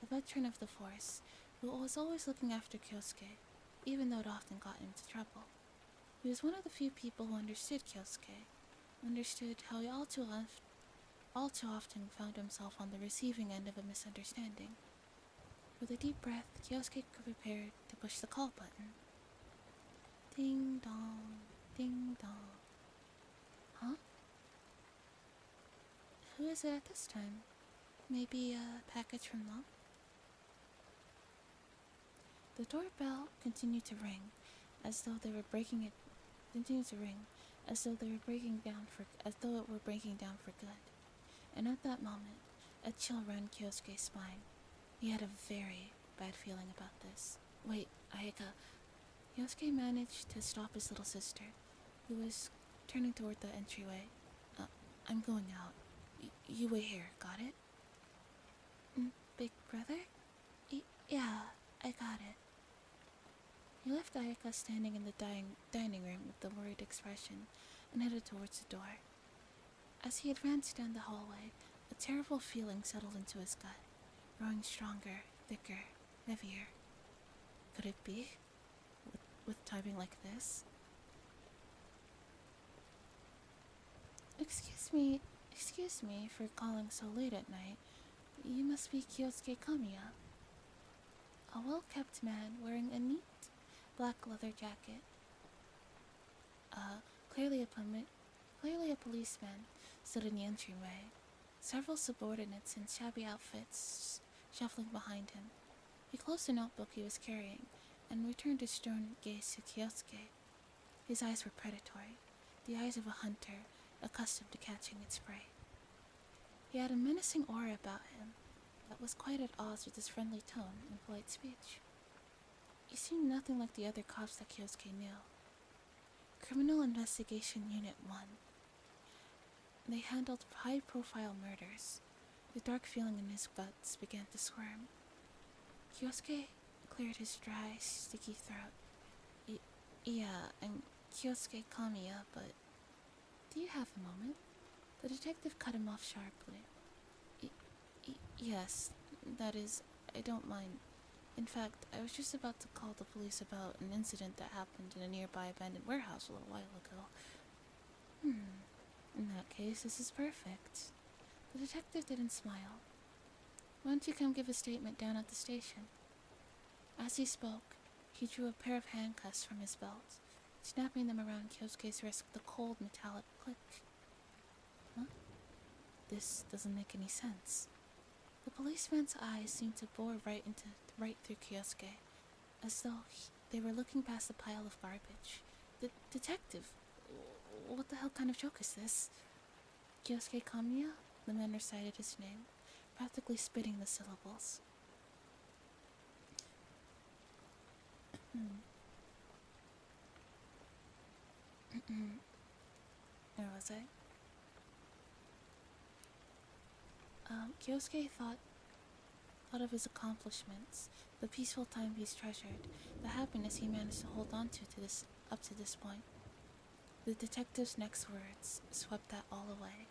a veteran of the force, who was always looking after Kyosuke, even though it often got him into trouble. He was one of the few people who understood Kyosuke, understood how he all too often found himself on the receiving end of a misunderstanding. With a deep breath, Kyosuke prepared to push the call button. Ding dong, ding dong. Huh? Who is it at this time? Maybe a package from Mom? The doorbell continued to ring, as though it were breaking down for good. And at that moment, A chill ran Kyosuke's spine. He had a very bad feeling about this. Wait, Ayaka. Kyosuke managed to stop his little sister, who was turning toward the entryway. I'm going out. You wait here, got it? Big brother? Yeah, I got it. He left Ayaka standing in the dining room with a worried expression and headed towards the door. As he advanced down the hallway, a terrible feeling settled into his gut, growing stronger, thicker, heavier. Could it be? With timing like this? Excuse me for calling so late at night. You must be Kyosuke Kamiya. A well-kept man wearing a neat black leather jacket. Clearly a policeman stood in the entryway. Several subordinates in shabby outfits shuffling behind him. He closed the notebook he was carrying and returned his stern gaze to Kyosuke. His eyes were predatory, the eyes of a hunter accustomed to catching its prey. He had a menacing aura about him that was quite at odds with his friendly tone and polite speech. He seemed nothing like the other cops that Kyosuke knew. Criminal Investigation Unit 1. They handled high-profile murders. The dark feeling in his guts began to squirm. Kyosuke cleared his dry, sticky throat. Yeah, I'm Kyosuke Kamiya, but do you have a moment? The detective cut him off sharply. Yes, that is, I don't mind. In fact, I was just about to call the police about an incident that happened in a nearby abandoned warehouse a little while ago. In that case, this is perfect. The detective didn't smile. Why don't you come give a statement down at the station? As he spoke, he drew a pair of handcuffs from his belt, snapping them around Kyosuke's wrist with a cold metallic click. Huh? This doesn't make any sense. The policeman's eyes seemed to bore right through Kyosuke, as though they were looking past a pile of garbage. The detective? What the hell kind of joke is this? Kyosuke Kamiya? The man recited his name, practically spitting the syllables. Where was I? Kyosuke thought of his accomplishments, the peaceful time he's treasured, the happiness he managed to hold on to this up to this point. The detective's next words swept that all away.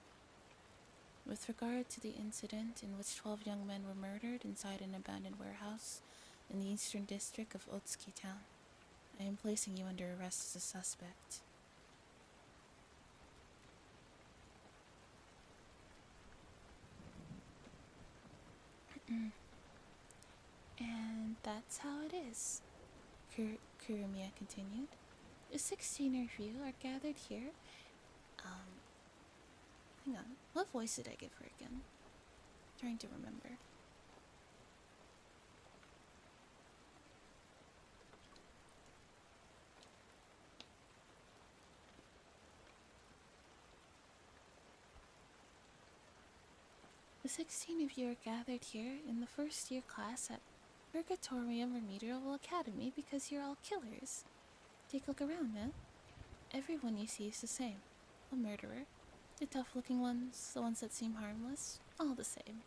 With regard to the incident in which 12 young men were murdered inside an abandoned warehouse in the eastern district of Otsuki Town, I am placing you under arrest as a suspect. And that's how it is, Kurumiya continued. The 16 of you are gathered here. Hang on. What voice did I give her again? Trying to remember. The 16 of you are gathered here in the first year class at Purgatorium Remedial Academy because you're all killers. Take a look around, man. Everyone you see is the same. A murderer. The tough-looking ones, the ones that seem harmless, all the same.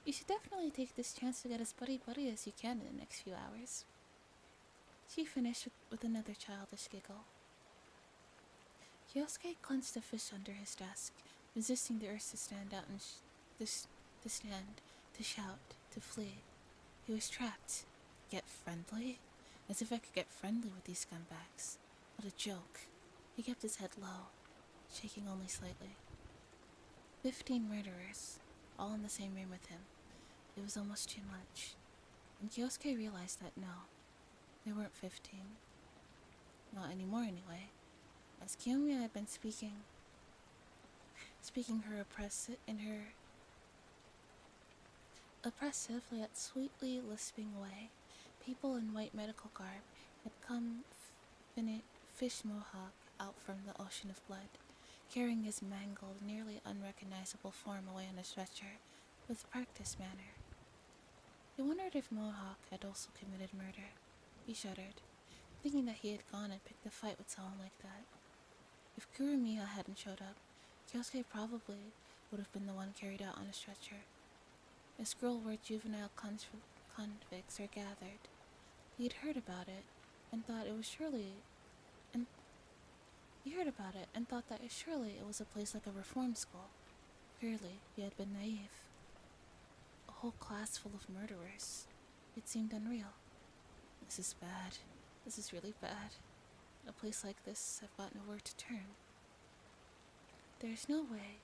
You should definitely take this chance to get as buddy-buddy as you can in the next few hours. She finished with another childish giggle. Kyosuke clenched a fist under his desk, resisting the urge to stand out and to shout, to flee. He was trapped. Get friendly? As if I could get friendly with these scumbags. What a joke. He kept his head low, shaking only slightly. 15 murderers, all in the same room with him. It was almost too much. And Kyosuke realized that no, there weren't 15. Not anymore anyway. As Kiyomiya had been speaking her oppressive yet sweetly lisping way, people in white medical garb had come fish mohawk out from the ocean of blood. carrying his mangled, nearly unrecognizable form away on a stretcher with practiced manner. He wondered if Mohawk had also committed murder. He shuddered, thinking that he had gone and picked a fight with someone like that. If Kurumiya hadn't showed up, Kyosuke probably would have been the one carried out on a stretcher. A scroll where juvenile convicts are gathered. He had heard about it and thought it was surely... and he heard about it and thought that surely it was a place like a reform school. Clearly, he had been naive. A whole class full of murderers. It seemed unreal. This is bad. This is really bad. In a place like this, I've got nowhere to turn. There is no way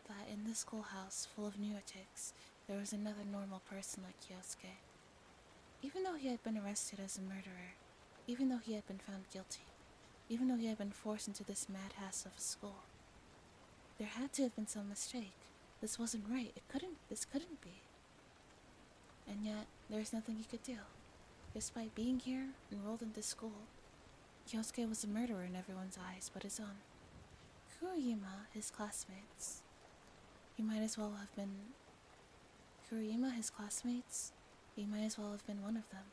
that in this schoolhouse full of lunatics, there was another normal person like Kyosuke. Even though he had been arrested as a murderer, even though he had been found guilty, even though he had been forced into this madhouse of a school, there had to have been some mistake. This wasn't right. This couldn't be. And yet, there was nothing he could do. Despite being here, enrolled in this school, Kyosuke was a murderer in everyone's eyes but his own. Kuriyama, his classmates. He might as well have been... Kuriyama, his classmates? He might as well have been one of them.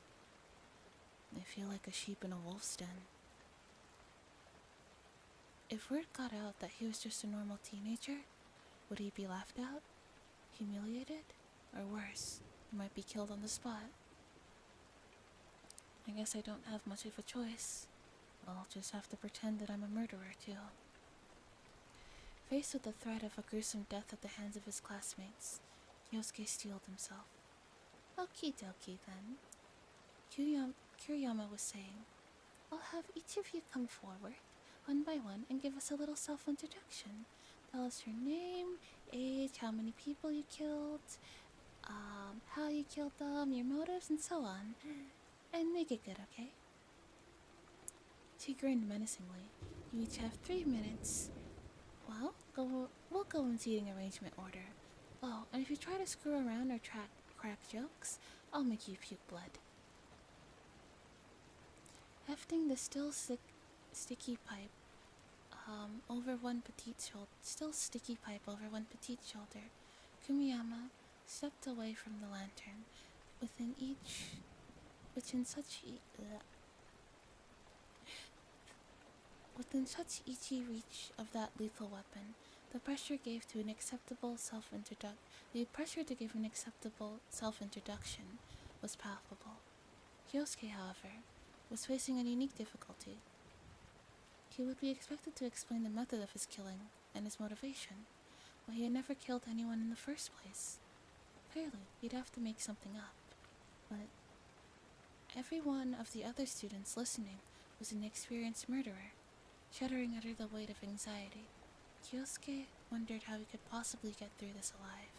I feel like a sheep in a wolf's den. If word got out that he was just a normal teenager, would he be laughed at? Humiliated? Or worse, he might be killed on the spot. I guess I don't have much of a choice. I'll just have to pretend that I'm a murderer too. Faced with the threat of a gruesome death at the hands of his classmates, Kyosuke steeled himself. Okie dokie then. Kuriyama was saying, I'll have each of you come forward, one by one, and give us a little self-introduction. Tell us your name, age, how many people you killed, how you killed them, your motives, and so on. And make it good, okay? She grinned menacingly. You each have 3 minutes. Well, we'll go in seating arrangement order. Oh, and if you try to screw around or crack jokes, I'll make you puke blood. Hefting the sticky pipe over one petite shoulder, Kumiyama stepped away from the lantern, within such easy reach of that lethal weapon. The pressure to give an acceptable self-introduction was palpable. Kyosuke, however, was facing a unique difficulty. He would be expected to explain the method of his killing and his motivation, but he had never killed anyone in the first place. Clearly, he'd have to make something up. But every one of the other students listening was an experienced murderer, shuddering under the weight of anxiety. Kyosuke wondered how he could possibly get through this alive.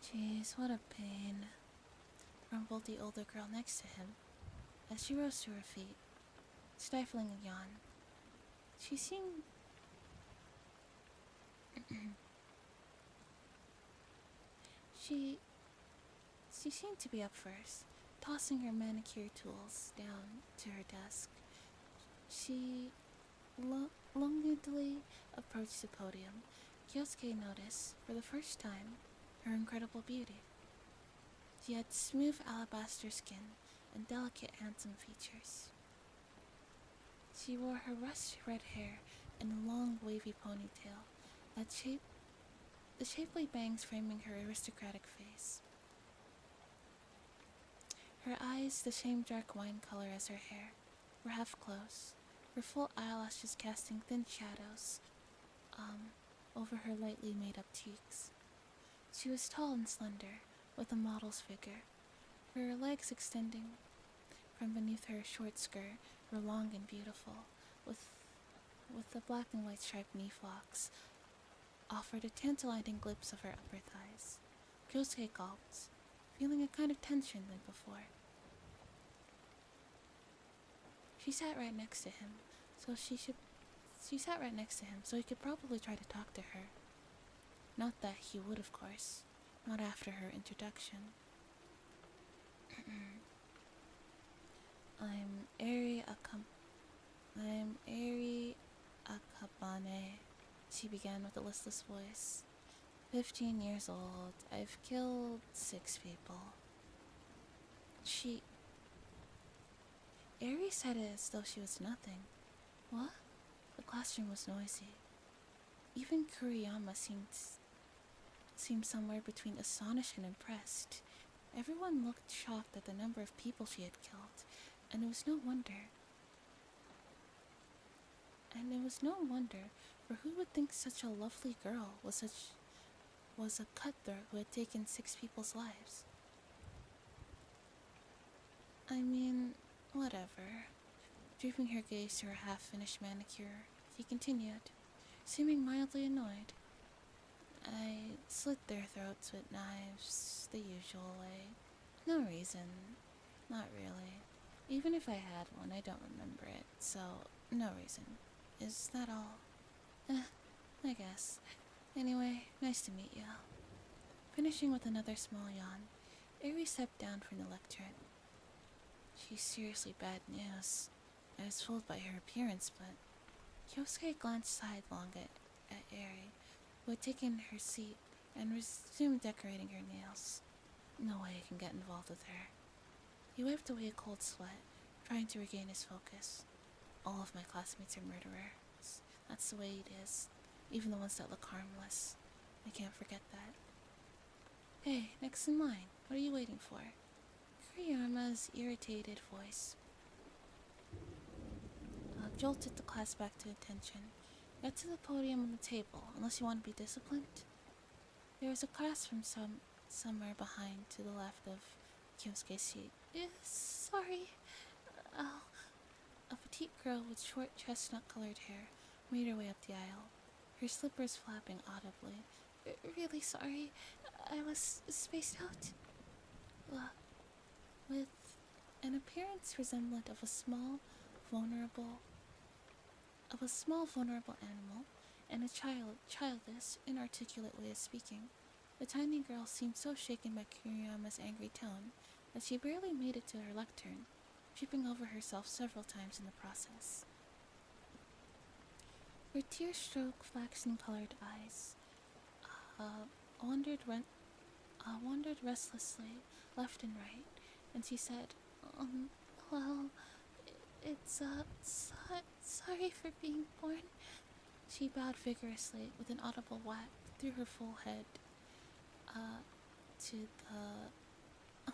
Jeez, what a pain, grumbled the older girl next to him, as she rose to her feet, stifling a yawn. She seemed to be up first, tossing her manicure tools down to her desk. She languidly approached the podium. Kyosuke noticed, for the first time, her incredible beauty. She had smooth alabaster skin and delicate, handsome features. She wore her rust red hair in a long, wavy ponytail, the shapely bangs framing her aristocratic face. Her eyes, the same dark wine color as her hair, were half closed, her full eyelashes casting thin shadows over her lightly made-up cheeks. She was tall and slender, with a model's figure. Her legs extending from beneath her short skirt were long and beautiful, with the black and white striped knee flocks offered a tantalizing glimpse of her upper thighs. Kyosuke gulped, feeling a kind of tension than before. She sat right next to him, so he could probably try to talk to her. Not that he would, of course. Not after her introduction. I'm Eri she began with a listless voice. 15 years old. I've killed 6 people. Eri said it as though she was nothing. What? The classroom was noisy. Even Kuriyama seemed somewhere between astonished and impressed. Everyone looked shocked at the number of people she had killed, and it was no wonder. For who would think such a lovely girl was a cutthroat who had taken 6 people's lives? I mean, whatever. Drooping her gaze to her half-finished manicure, she continued, seeming mildly annoyed. I slit their throats with knives, the usual way. No reason. Not really. Even if I had one, I don't remember it, so no reason. Is that all? I guess. Anyway, nice to meet you. Finishing with another small yawn, Eri stepped down from the lectern. She's seriously bad news. I was fooled by her appearance, but... Kyosuke glanced sidelong at Eri, who had taken her seat and resumed decorating her nails. No way I can get involved with her. He wiped away a cold sweat, trying to regain his focus. All of my classmates are murderers. That's the way it is. Even the ones that look harmless. I can't forget that. Hey, next in line. What are you waiting for? Kuriyama's irritated voice jolted the class back to attention. Get to the podium on the table, unless you want to be disciplined. There was a class from somewhere behind to the left of Kyosuke's seat. Sorry. A petite girl with short chestnut-colored hair made her way up the aisle, her slippers flapping audibly. Really sorry. I was spaced out. With an appearance resemblant of a small, vulnerable animal, and a childish, inarticulate way of speaking, the tiny girl seemed so shaken by Kuriyama's angry tone that she barely made it to her lectern, tripping over herself several times in the process. Her tear-stroked, flaxen-colored eyes wandered restlessly left and right, and she said, well, it's, sorry for being born. She bowed vigorously with an audible whack through her full head, on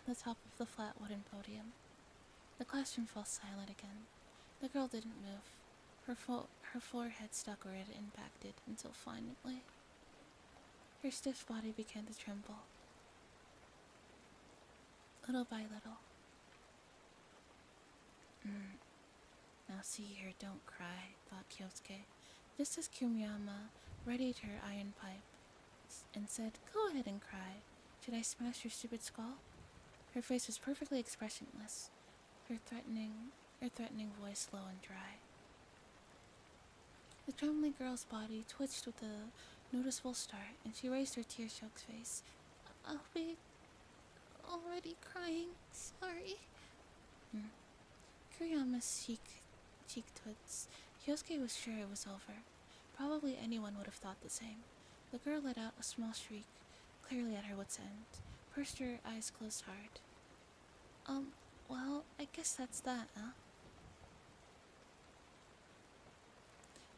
the top of the flat wooden podium. The classroom fell silent again. The girl didn't move. Her forehead stuck where it had impacted until finally, her stiff body began to tremble. Little by little. Now see here, don't cry, thought Kyosuke, just as Kuriyama readied her iron pipe and said, Go ahead and cry. Should I smash your stupid skull? Her face was perfectly expressionless, her threatening voice low and dry. The trembling girl's body twitched with a noticeable start, and she raised her tear-choked face. I'll be already crying. Sorry. Kuriyama's cheek twitched. Kyosuke was sure it was over. Probably anyone would have thought the same. The girl let out a small shriek, clearly at her wit's end, pursed her eyes closed hard. Well, I guess that's that, huh?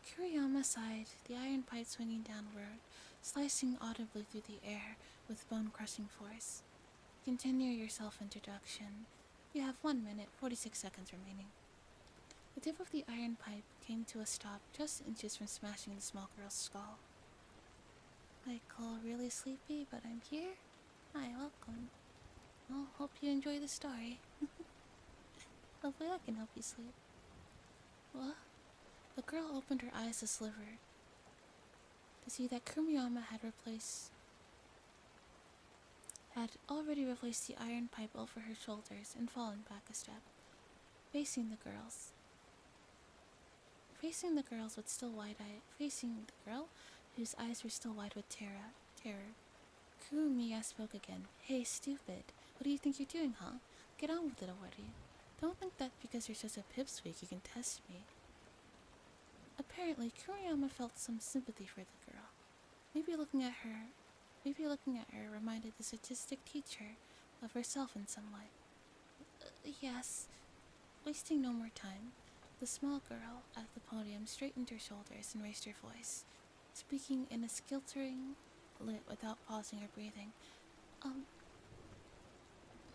Kuriyama sighed, the iron pipe swinging downward, slicing audibly through the air with bone-crushing force. Continue your self-introduction. You have 1 minute, 46 seconds remaining. The tip of the iron pipe came to a stop just inches from smashing the small girl's skull. Michael, really sleepy, but I'm here? Hi, welcome. Well, hope you enjoy the story. Hopefully I can help you sleep. What? The girl opened her eyes a sliver to see that Kuriyama had already replaced the iron pipe over her shoulders and fallen back a step, facing the girl whose eyes were still wide with terror. Kurumiya spoke again. Hey, stupid. What do you think you're doing, huh? Get on with it already. Don't think that because you're such a pipsqueak you can test me. Apparently, Kuriyama felt some sympathy for the girl. Maybe looking at her reminded the sadistic teacher of herself in some way. Yes. Wasting no more time, the small girl at the podium straightened her shoulders and raised her voice, speaking in a skiltering lit without pausing or breathing.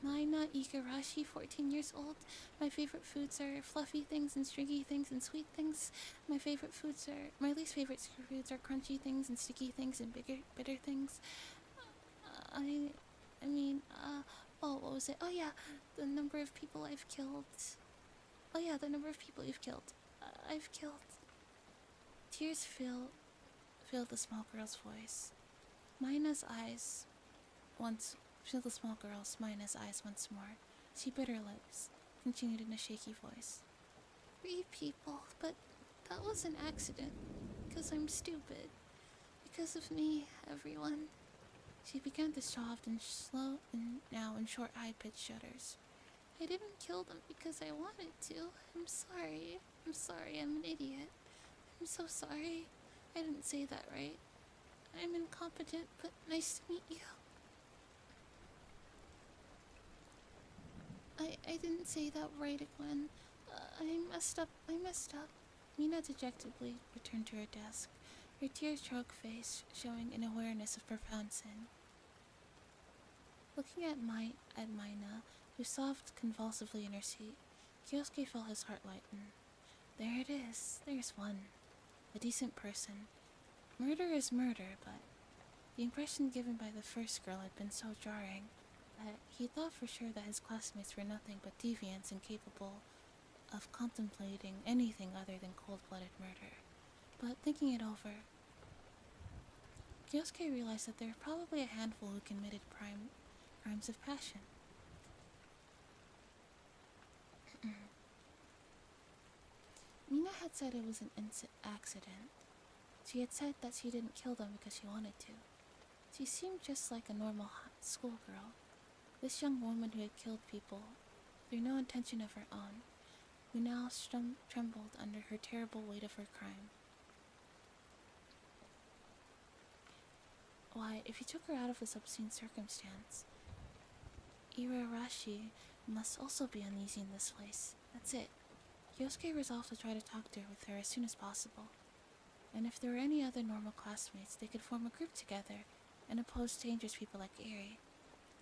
Mina Igarashi, 14 years old. My favorite foods are fluffy things and stringy things and sweet things. My least favorite foods are crunchy things and sticky things and bitter things. What was it? Oh yeah, the number of people I've killed. Oh yeah, the number of people you've killed. I've killed. Tears filled the small girl's voice. Mina's eyes filled the small girl's Mina's eyes once more. She bit her lips, continued in a shaky voice. 3 people, but that was an accident. Because I'm stupid. Because of me, everyone. She began to sob in slow and now in short high-pitched shudders. I didn't kill them because I wanted to. I'm sorry. I'm an idiot. I'm so sorry. I didn't say that right. I'm incompetent, but nice to meet you. I didn't say that right, Gwen. I messed up. Mina dejectedly returned to her desk, her tear-choked face showing an awareness of profound sin. Looking at Mina, who sobbed convulsively in her seat, Kyosuke felt his heart lighten. There it is. There's one. A decent person. Murder is murder, but the impression given by the first girl had been so jarring that he thought for sure that his classmates were nothing but deviants incapable of contemplating anything other than cold-blooded murder. But thinking it over, Kyosuke realized that there were probably a handful who committed crimes of passion. Mina had said it was an accident. She had said that she didn't kill them because she wanted to. She seemed just like a normal schoolgirl. This young woman who had killed people through no intention of her own, who now trembled under her terrible weight of her crime. Why, if you took her out of this obscene circumstance, Irarashi must also be uneasy in this place. That's it. Kyosuke resolved to try to talk to her with her as soon as possible. And if there were any other normal classmates, they could form a group together and oppose dangerous people like Eri.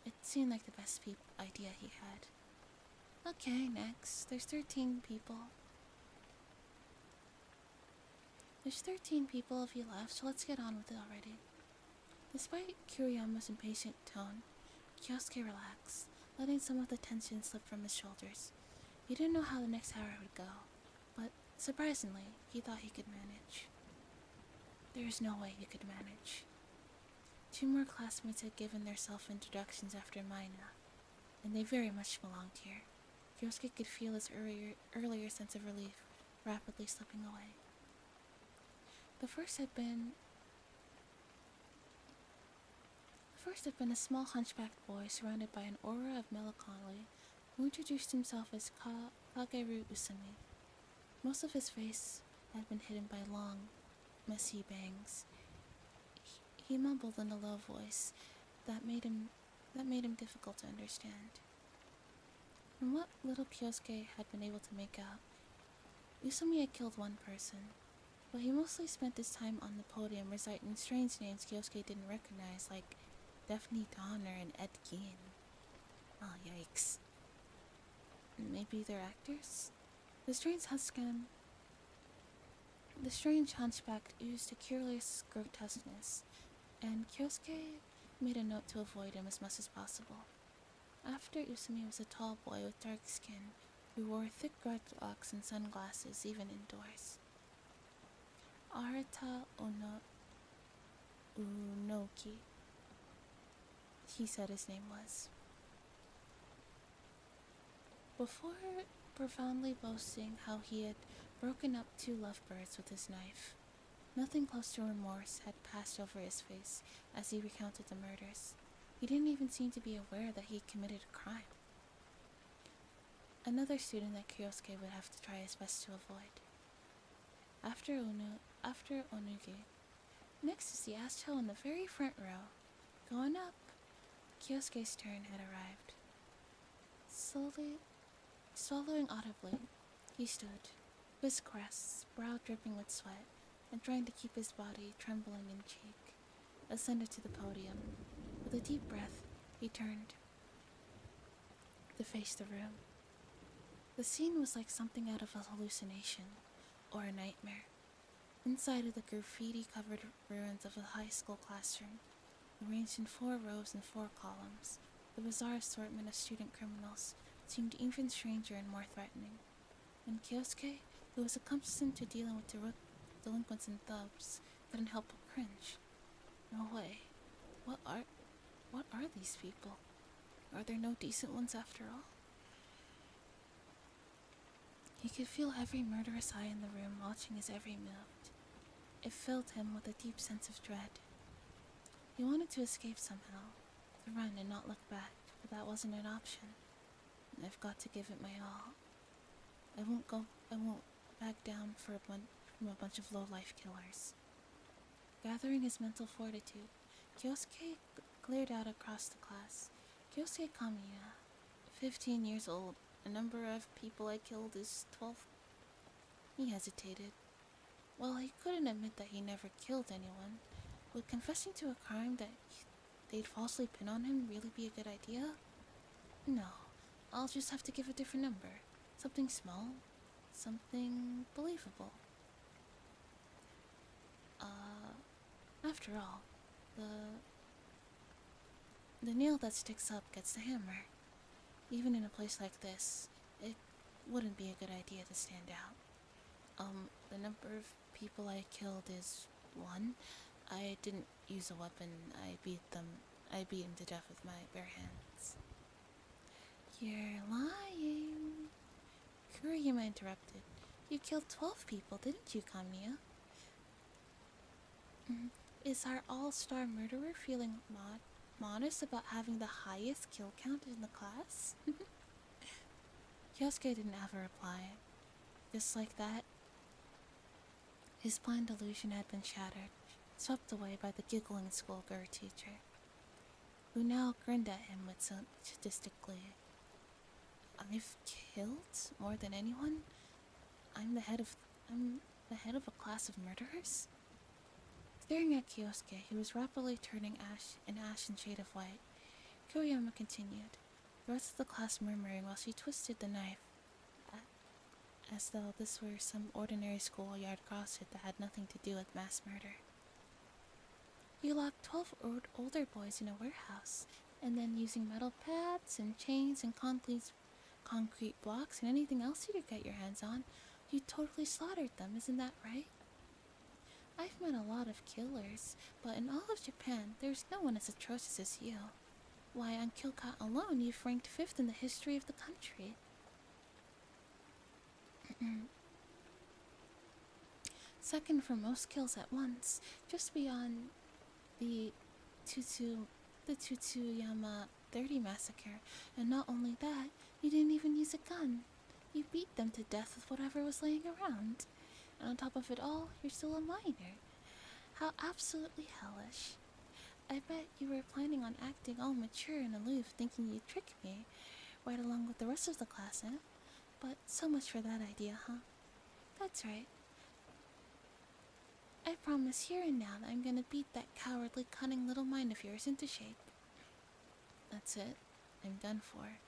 It seemed like the best idea he had. Okay, next. There's 13 people. There's 13 people of you left, so let's get on with it already. Despite Kuriyama's impatient tone, Kyosuke relaxed, letting some of the tension slip from his shoulders. He didn't know how the next hour would go, but surprisingly, he thought he could manage. There is no way he could manage. 2 more classmates had given their self-introductions after Mina, and they very much belonged here. Kyosuke could feel his earlier sense of relief rapidly slipping away. The first had been a small hunchbacked boy surrounded by an aura of melancholy who introduced himself as Kageru Usami. Most of his face had been hidden by long, messy bangs. He mumbled in a low voice that made him difficult to understand. From what little Kyosuke had been able to make out, Usami had killed 1 person, but he mostly spent his time on the podium reciting strange names Kyosuke didn't recognize, like Daphne Donner and Ed Gein. Oh, yikes. Maybe they're actors? The strange hunchback oozed a curious grotesqueness, and Kyosuke made a note to avoid him as much as possible. After Usami was a tall boy with dark skin who wore thick dreadlocks and sunglasses even indoors. Arata Unoki, he said his name was. Before profoundly boasting how he had broken up 2 lovebirds with his knife, nothing close to remorse had passed over his face as he recounted the murders. He didn't even seem to be aware that he committed a crime. Another student that Kyosuke would have to try his best to avoid. after Onugi. Next is the Astro in the very front row. Going up. Kyosuke's turn had arrived. Slowly, swallowing audibly, he stood, his crests, brow dripping with sweat, and trying to keep his body trembling in cheek, ascended to the podium. With a deep breath, he turned to face the room. The scene was like something out of a hallucination, or a nightmare. Inside of the graffiti-covered ruins of a high school classroom, arranged in 4 rows and 4 columns, the bizarre assortment of student criminals seemed even stranger and more threatening. And Kyosuke, who was accustomed to dealing with delinquents and thugs, couldn't help but cringe. No way. What are these people? Are there no decent ones after all? He could feel every murderous eye in the room watching his every move. It filled him with a deep sense of dread. He wanted to escape somehow, to run and not look back, but that wasn't an option. I've got to give it my all. I won't back down from a bunch of low-life killers. Gathering his mental fortitude, Kyosuke glared out across the class. Kyosuke Kamiya, 15 years old. The number of people I killed is 12. He hesitated. While he couldn't admit that he never killed anyone, would confessing to a crime that they'd falsely pin on him really be a good idea? No, I'll just have to give a different number. Something small. Something believable. After all, the nail that sticks up gets the hammer. Even in a place like this, it wouldn't be a good idea to stand out. The number of people I killed is 1. I didn't use a weapon. I beat them to death with my bare hands. You're lying. Kuriyama interrupted. You killed 12 people, didn't you, Kamiya? Is our all-star murderer feeling modest about having the highest kill count in the class? Kyosuke didn't have a reply. Just like that, his planned illusion had been shattered, swept away by the giggling schoolgirl teacher, who now grinned at him with sadistic glee. I've killed more than anyone? I'm the head of a class of murderers? Staring at Kyosuke, who was rapidly turning an ashen shade of white, Kuriyama continued, the rest of the class murmuring while she twisted the knife, as though this were some ordinary schoolyard gossip that had nothing to do with mass murder. You locked 12 older boys in a warehouse, and then using metal pads and chains and concrete blocks and anything else you could get your hands on, you totally slaughtered them, isn't that right? I've met a lot of killers, but in all of Japan, there's no one as atrocious as you. Why, on kill count alone, you've ranked 5th in the history of the country. Second for most kills at once, just beyond the Tutsuyama 30 massacre. And not only that, you didn't even use a gun. You beat them to death with whatever was laying around. And on top of it all, you're still a minor. How absolutely hellish. I bet you were planning on acting all mature and aloof, thinking you'd trick me, right along with the rest of the class, eh? But so much for that idea, huh? That's right. I promise here and now that I'm gonna beat that cowardly, cunning little mind of yours into shape. That's it. I'm done for.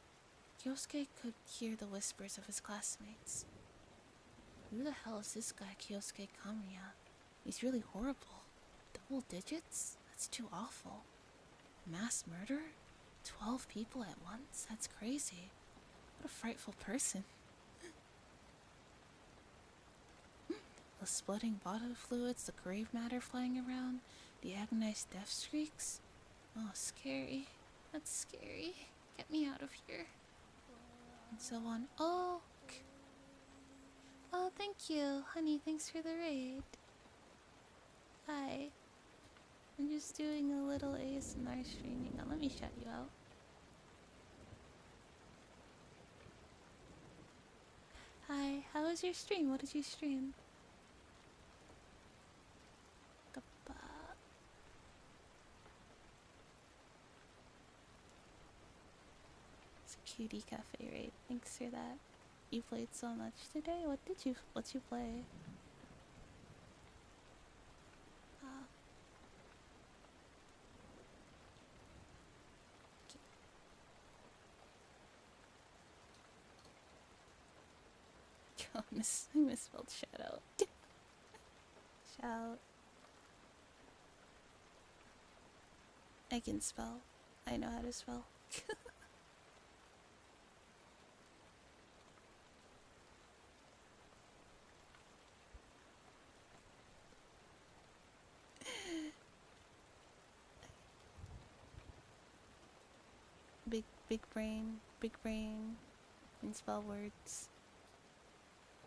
Kyosuke could hear the whispers of his classmates. Who the hell is this guy, Kyosuke Kamiya? He's really horrible. Double digits? That's too awful. Mass murder? 12 people at once? That's crazy. What a frightful person. The splitting body fluids, the grave matter flying around, the agonized death shrieks. Oh, scary. That's scary. Get me out of here. And so on. Oh, thank you, honey. Thanks for the raid. Hi. I'm just doing a little ASMR streaming. Now let me shut you out. Hi. How was your stream? What did you stream? cutie cafe raid. Thanks for that. You played so much today. What you play? Uh, I misspelled shadow. Shout. I can spell. I know how to spell. Big brain, and spell words.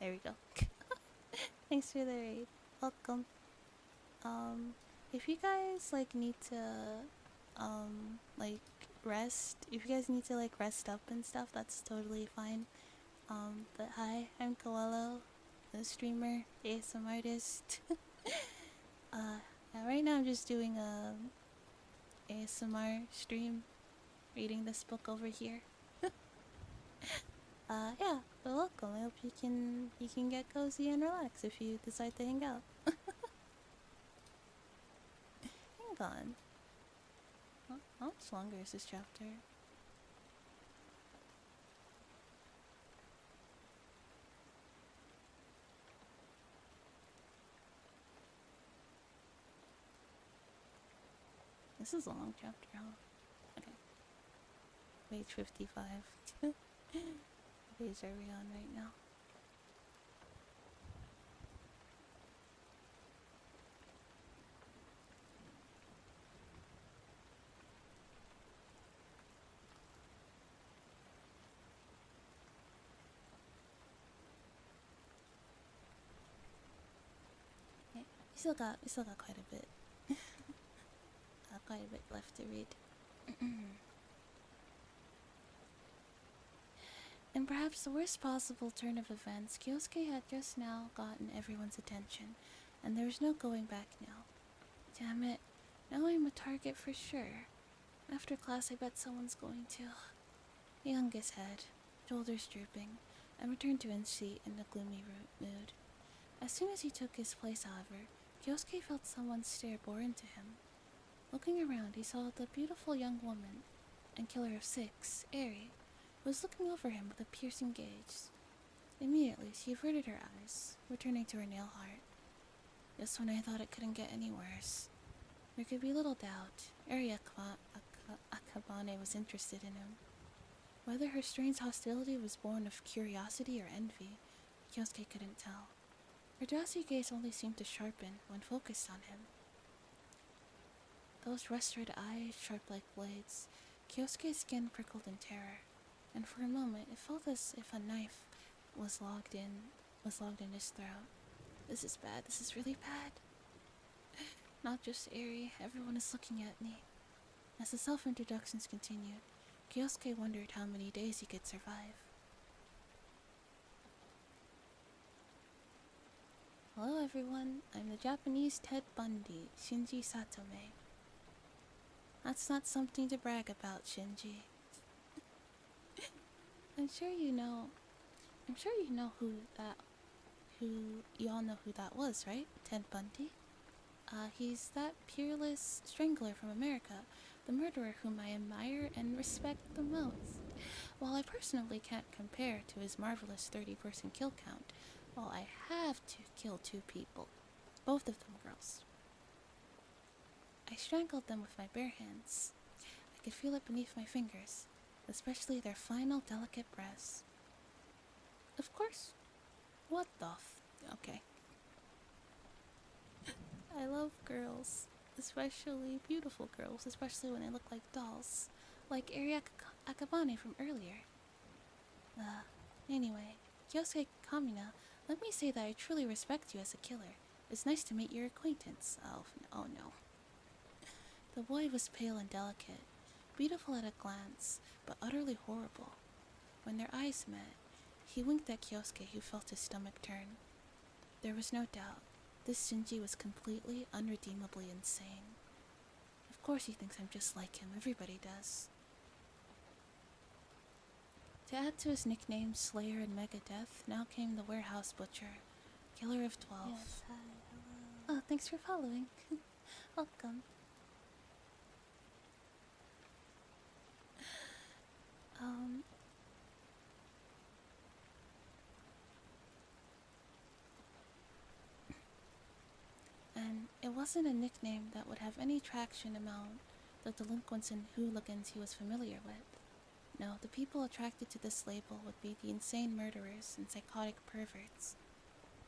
There we go. Thanks for the raid. Welcome. If you guys like need to, like rest, if you guys need to like rest up and stuff, that's totally fine. But hi, I'm Koalo, the streamer, ASM artist. Right now I'm just doing a ASMR stream, reading this book over here. Yeah, but welcome. I hope you can get cozy and relax if you decide to hang out. Hang on. How much longer is this chapter? This is a long chapter, huh? Okay. Page 55. What page are we on right now? Okay. We still got quite a bit. Quite a bit left to read. In perhaps the worst possible turn of events, Kyosuke had just now gotten everyone's attention, and there was no going back now. Damn it, now I'm a target for sure. After class I bet someone's going to. He hung his head, shoulders drooping, and returned to his seat in a gloomy mood. As soon as he took his place, however, Kyosuke felt someone's stare bore into him. Looking around, he saw the beautiful young woman, and killer of 6, Eri, was looking over him with a piercing gaze. Immediately, she averted her eyes, returning to her nail art. Just when I thought it couldn't get any worse. There could be little doubt, Eri Akabane was interested in him. Whether her strange hostility was born of curiosity or envy, Kyosuke couldn't tell. Her drowsy gaze only seemed to sharpen when focused on him. Those rust-red eyes, sharp like blades, Kyosuke's skin prickled in terror, and for a moment it felt as if a knife was logged in his throat. This is bad, this is really bad. Not just Eri, everyone is looking at me. As the self-introductions continued, Kyosuke wondered how many days he could survive. Hello everyone, I'm the Japanese Ted Bundy, Shinji Satome. That's not something to brag about, Shinji. I'm sure you know you all know who that was, right? Ted Bundy? He's that peerless strangler from America, the murderer whom I admire and respect the most. While I personally can't compare to his marvelous 30-person kill count, well, I have to kill 2 people, both of them girls. I strangled them with my bare hands. I could feel it beneath my fingers, especially their final delicate breasts. Of course. What the okay. I love girls, especially beautiful girls, especially when they look like dolls, like Eri Akabane from earlier. Anyway, Kyosuke Kamina, let me say that I truly respect you as a killer. It's nice to make your acquaintance. Oh no. The boy was pale and delicate, beautiful at a glance, but utterly horrible. When their eyes met, he winked at Kyosuke, who felt his stomach turn. There was no doubt, this Shinji was completely, unredeemably insane. Of course he thinks I'm just like him, everybody does. To add to his nicknames Slayer and Megadeth, now came the Warehouse Butcher, Killer of 12. Yes, hi, hello. Oh, thanks for following. Welcome. Um... And it wasn't a nickname that would have any traction among the delinquents and hooligans he was familiar with. No, the people attracted to this label would be the insane murderers and psychotic perverts.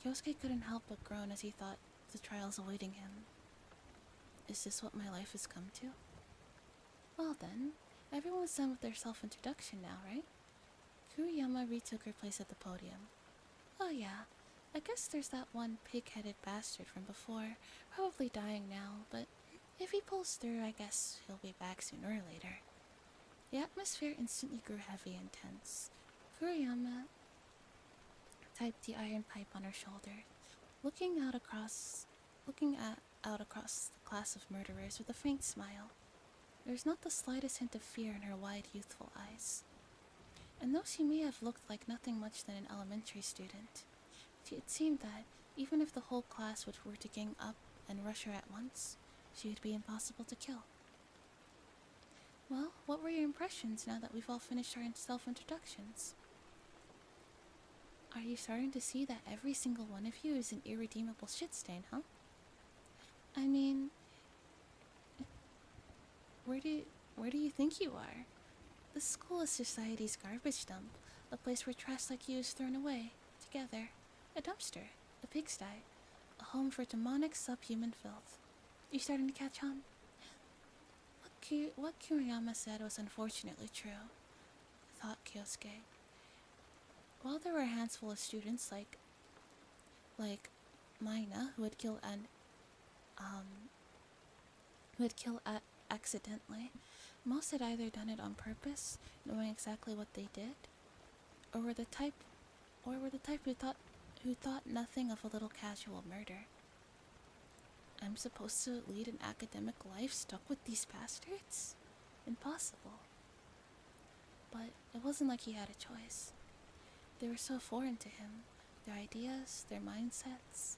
Kyosuke couldn't help but groan as he thought the trials awaiting him. Is this what my life has come to? Well then, everyone's done with their self-introduction now, right? Kuriyama retook her place at the podium. Oh yeah, I guess there's that one pig-headed bastard from before, probably dying now, but if he pulls through, I guess he'll be back sooner or later. The atmosphere instantly grew heavy and tense. Kuriyama typed the iron pipe on her shoulder, looking out across the class of murderers with a faint smile. There was not the slightest hint of fear in her wide, youthful eyes. And though she may have looked like nothing much than an elementary student, it seemed that even if the whole class were to gang up and rush her at once, she would be impossible to kill. Well, what were your impressions now that we've all finished our self-introductions? Are you starting to see that every single one of you is an irredeemable shit stain, huh? I mean, where do you think you are? This school is society's garbage dump, a place where trash like you is thrown away, together. A dumpster, a pigsty, a home for demonic subhuman filth. You starting to catch on? What Kuriyama said was unfortunately true, thought Kyosuke. While there were a handful of students like Mina, who had killed accidentally, most had either done it on purpose, knowing exactly what they did, or were the type who thought nothing of a little casual murder. I'm supposed to lead an academic life stuck with these bastards? Impossible. But it wasn't like he had a choice. They were so foreign to him. Their ideas, their mindsets,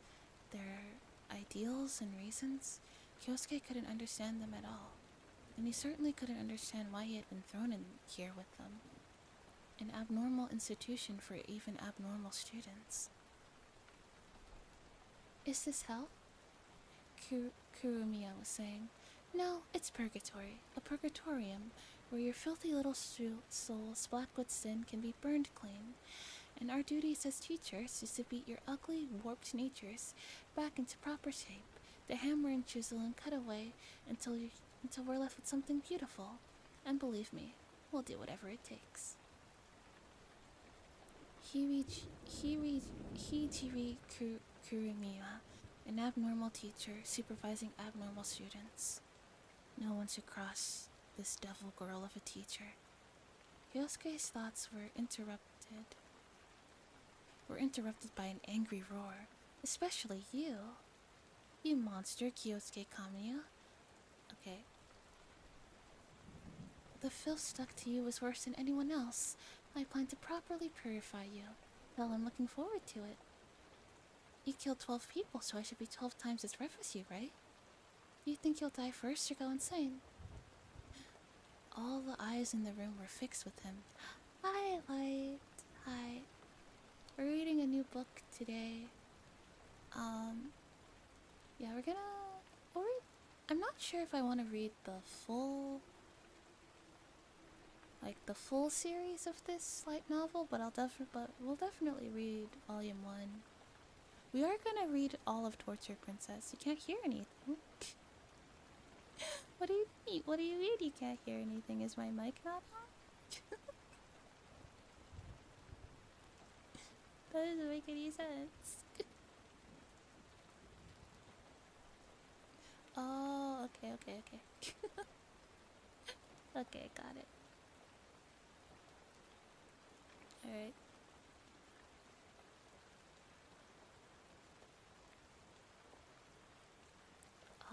their ideals and reasons. Kyosuke couldn't understand them at all. And he certainly couldn't understand why he had been thrown in here with them. An abnormal institution for even abnormal students. Is this hell? Kurumiya was saying. No, it's purgatory. A purgatorium, where your filthy little souls, black with sin, can be burned clean. And our duties as teachers is to beat your ugly, warped natures back into proper shape, to hammer and chisel and cut away until we're left with something beautiful. And believe me, we'll do whatever it takes. Hijiri Kurumiya, an abnormal teacher supervising abnormal students. No one should cross this devil girl of a teacher. Kyosuke's thoughts were interrupted by an angry roar. Especially you. You monster, Kyosuke Kamiya. Okay. The filth stuck to you was worse than anyone else. I plan to properly purify you. Well, I'm looking forward to it. You killed 12 people, so I should be 12 times as rough as you, right? You think you'll die first or go insane? All the eyes in the room were fixed with him. Hi, Light. Hi. We're reading a new book today. Yeah, we're gonna... I'm not sure if I want to read the full... the full series of this light novel, but we'll definitely read volume 1. We are gonna read all of Torture Princess. You can't hear anything. What do you mean? What do you mean you can't hear anything? Is my mic not on? That doesn't make any sense. Oh, okay. Okay, got it. Alright.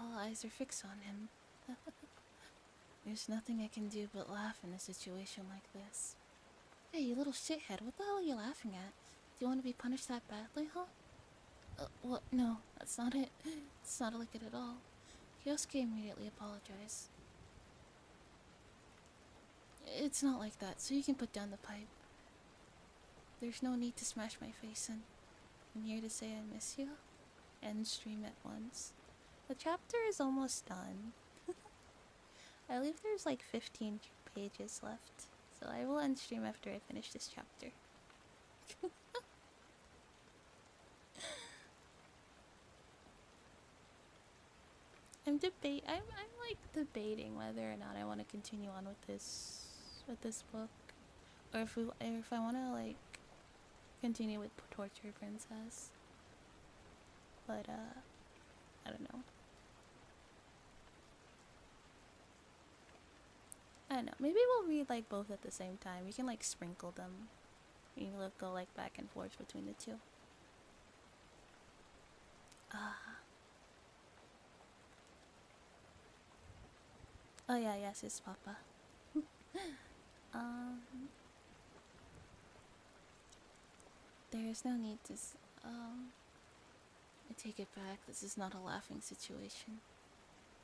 All eyes are fixed on him. There's nothing I can do but laugh in a situation like this. Hey, you little shithead, what the hell are you laughing at? Do you want to be punished that badly, huh? What? No, that's not it. It's not like it at all. Kyosuke immediately apologized. It's not like that, so you can put down the pipe. There's no need to smash my face in. I'm here to say I miss you. End stream at once. The chapter is almost done. I believe there's like 15 pages left, so I will end stream after I finish this chapter. I'm like debating whether or not I want to continue on with this book, or if I want to like continue with Torture Princess. But I don't know. I don't know. Maybe we'll read like both at the same time. We can like sprinkle them. We can go like back and forth between the two. Oh yeah, yes, it's Papa. There is no need to. I take it back. This is not a laughing situation.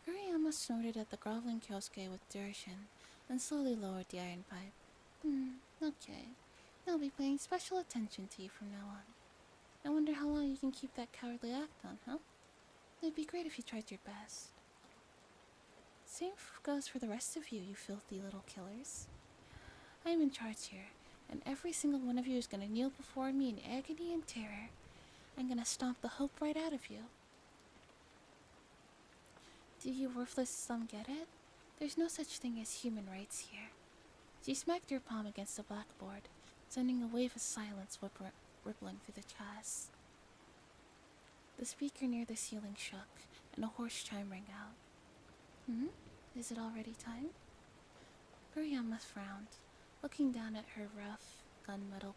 Kuriyama snorted at the groveling Kyosuke with derision, and slowly lowered the iron pipe. Okay. I'll be paying special attention to you from now on. I wonder how long you can keep that cowardly act on, huh? It'd be great if you tried your best. Same goes for the rest of you, you filthy little killers. I am in charge here, and every single one of you is gonna kneel before me in agony and terror. I'm gonna stomp the hope right out of you. Do you worthless scum get it? There's no such thing as human rights here. She smacked her palm against the blackboard, sending a wave of silence rippling through the class. The speaker near the ceiling shook, and a hoarse chime rang out. Is it already time? Kuriyama frowned, looking down at her rough, gunmetal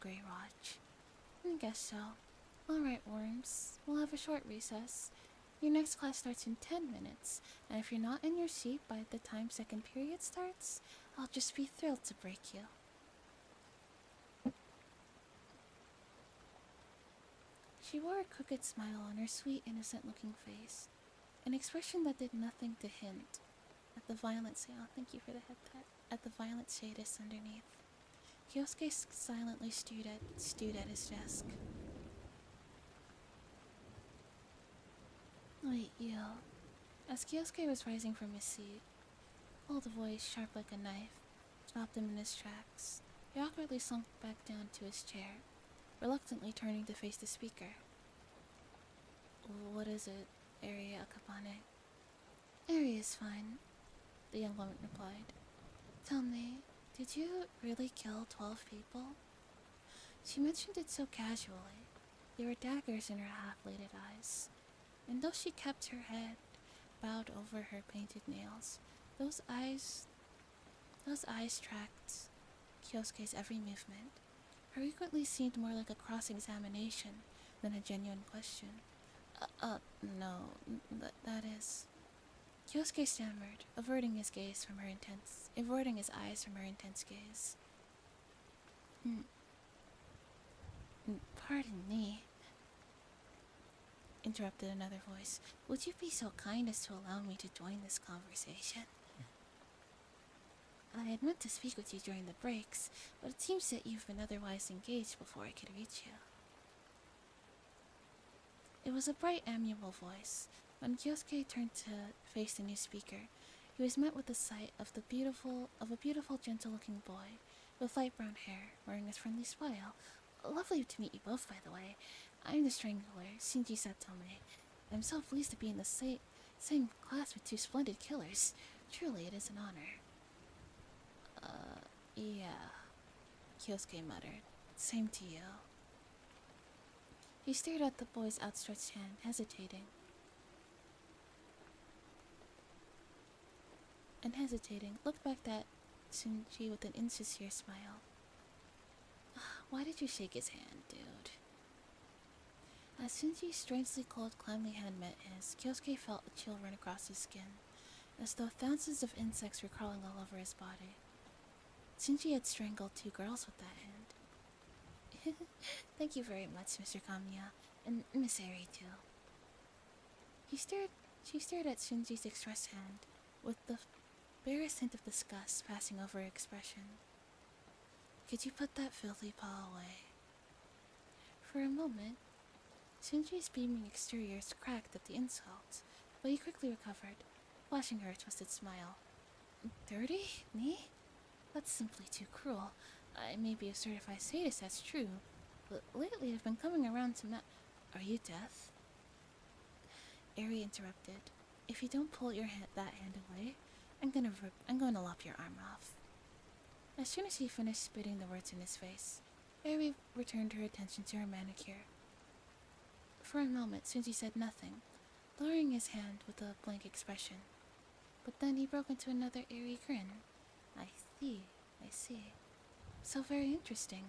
gray watch. I guess so. Alright, worms. We'll have a short recess. Your next class starts in 10 minutes, and if you're not in your seat by the time second period starts, I'll just be thrilled to break you. She wore a crooked smile on her sweet, innocent-looking face, an expression that did nothing to hint at the violent thank you for the head pat, at the violent sadist underneath. Kyosuke silently stewed at his desk. Wait, you. As Kyosuke was rising from his seat, old voice, sharp like a knife, stopped him in his tracks. He awkwardly sunk back down to his chair, reluctantly turning to face the speaker. What is it, Area Akabane? Area is fine, the young woman replied. Tell me, did you really kill 12 people? She mentioned it so casually. There were daggers in her half-lidded eyes, and though she kept her head bowed over her painted nails, those eyes tracked Kyosuke's every movement. Her frequently seemed more like a cross-examination than a genuine question. No, that is... Kyosuke stammered, averting his eyes from her intense gaze. Pardon me, interrupted another voice. Would you be so kind as to allow me to join this conversation? I had meant to speak with you during the breaks, but it seems that you've been otherwise engaged before I could reach you. It was a bright, amiable voice. When Kyosuke turned to face the new speaker, he was met with the sight of a beautiful, gentle-looking boy with light brown hair, wearing a friendly smile. Lovely to meet you both, by the way. I'm the Strangler, Shinji Satome. I'm so pleased to be in the same class with two splendid killers. Truly, it is an honor. Yeah, Kyosuke muttered. Same to you. He stared at the boy's outstretched hand, hesitating, looked back at Shinji with an insincere smile. Why did you shake his hand, dude? As Shinji's strangely cold, clammy hand met his, Kyosuke felt a chill run across his skin, as though thousands of insects were crawling all over his body. Shinji had strangled 2 girls with that hand. Thank you very much, Mr. Kamiya, and Miss Eri too. She stared at Shinji's expressed hand, with the barest hint of disgust passing over her expression. Could you put that filthy paw away? For a moment, Shinji's beaming exteriors cracked at the insult, but he quickly recovered, flashing her a twisted smile. Dirty? Me? That's simply too cruel. I may be a certified sadist, that's true, but lately I've been coming around to Are you deaf? Eri interrupted. If you don't pull that hand away, I'm going to lop your arm off. As soon as he finished spitting the words in his face, Eri returned her attention to her manicure. For a moment, Shinji said nothing, lowering his hand with a blank expression. But then he broke into another eerie grin. I see. So very interesting.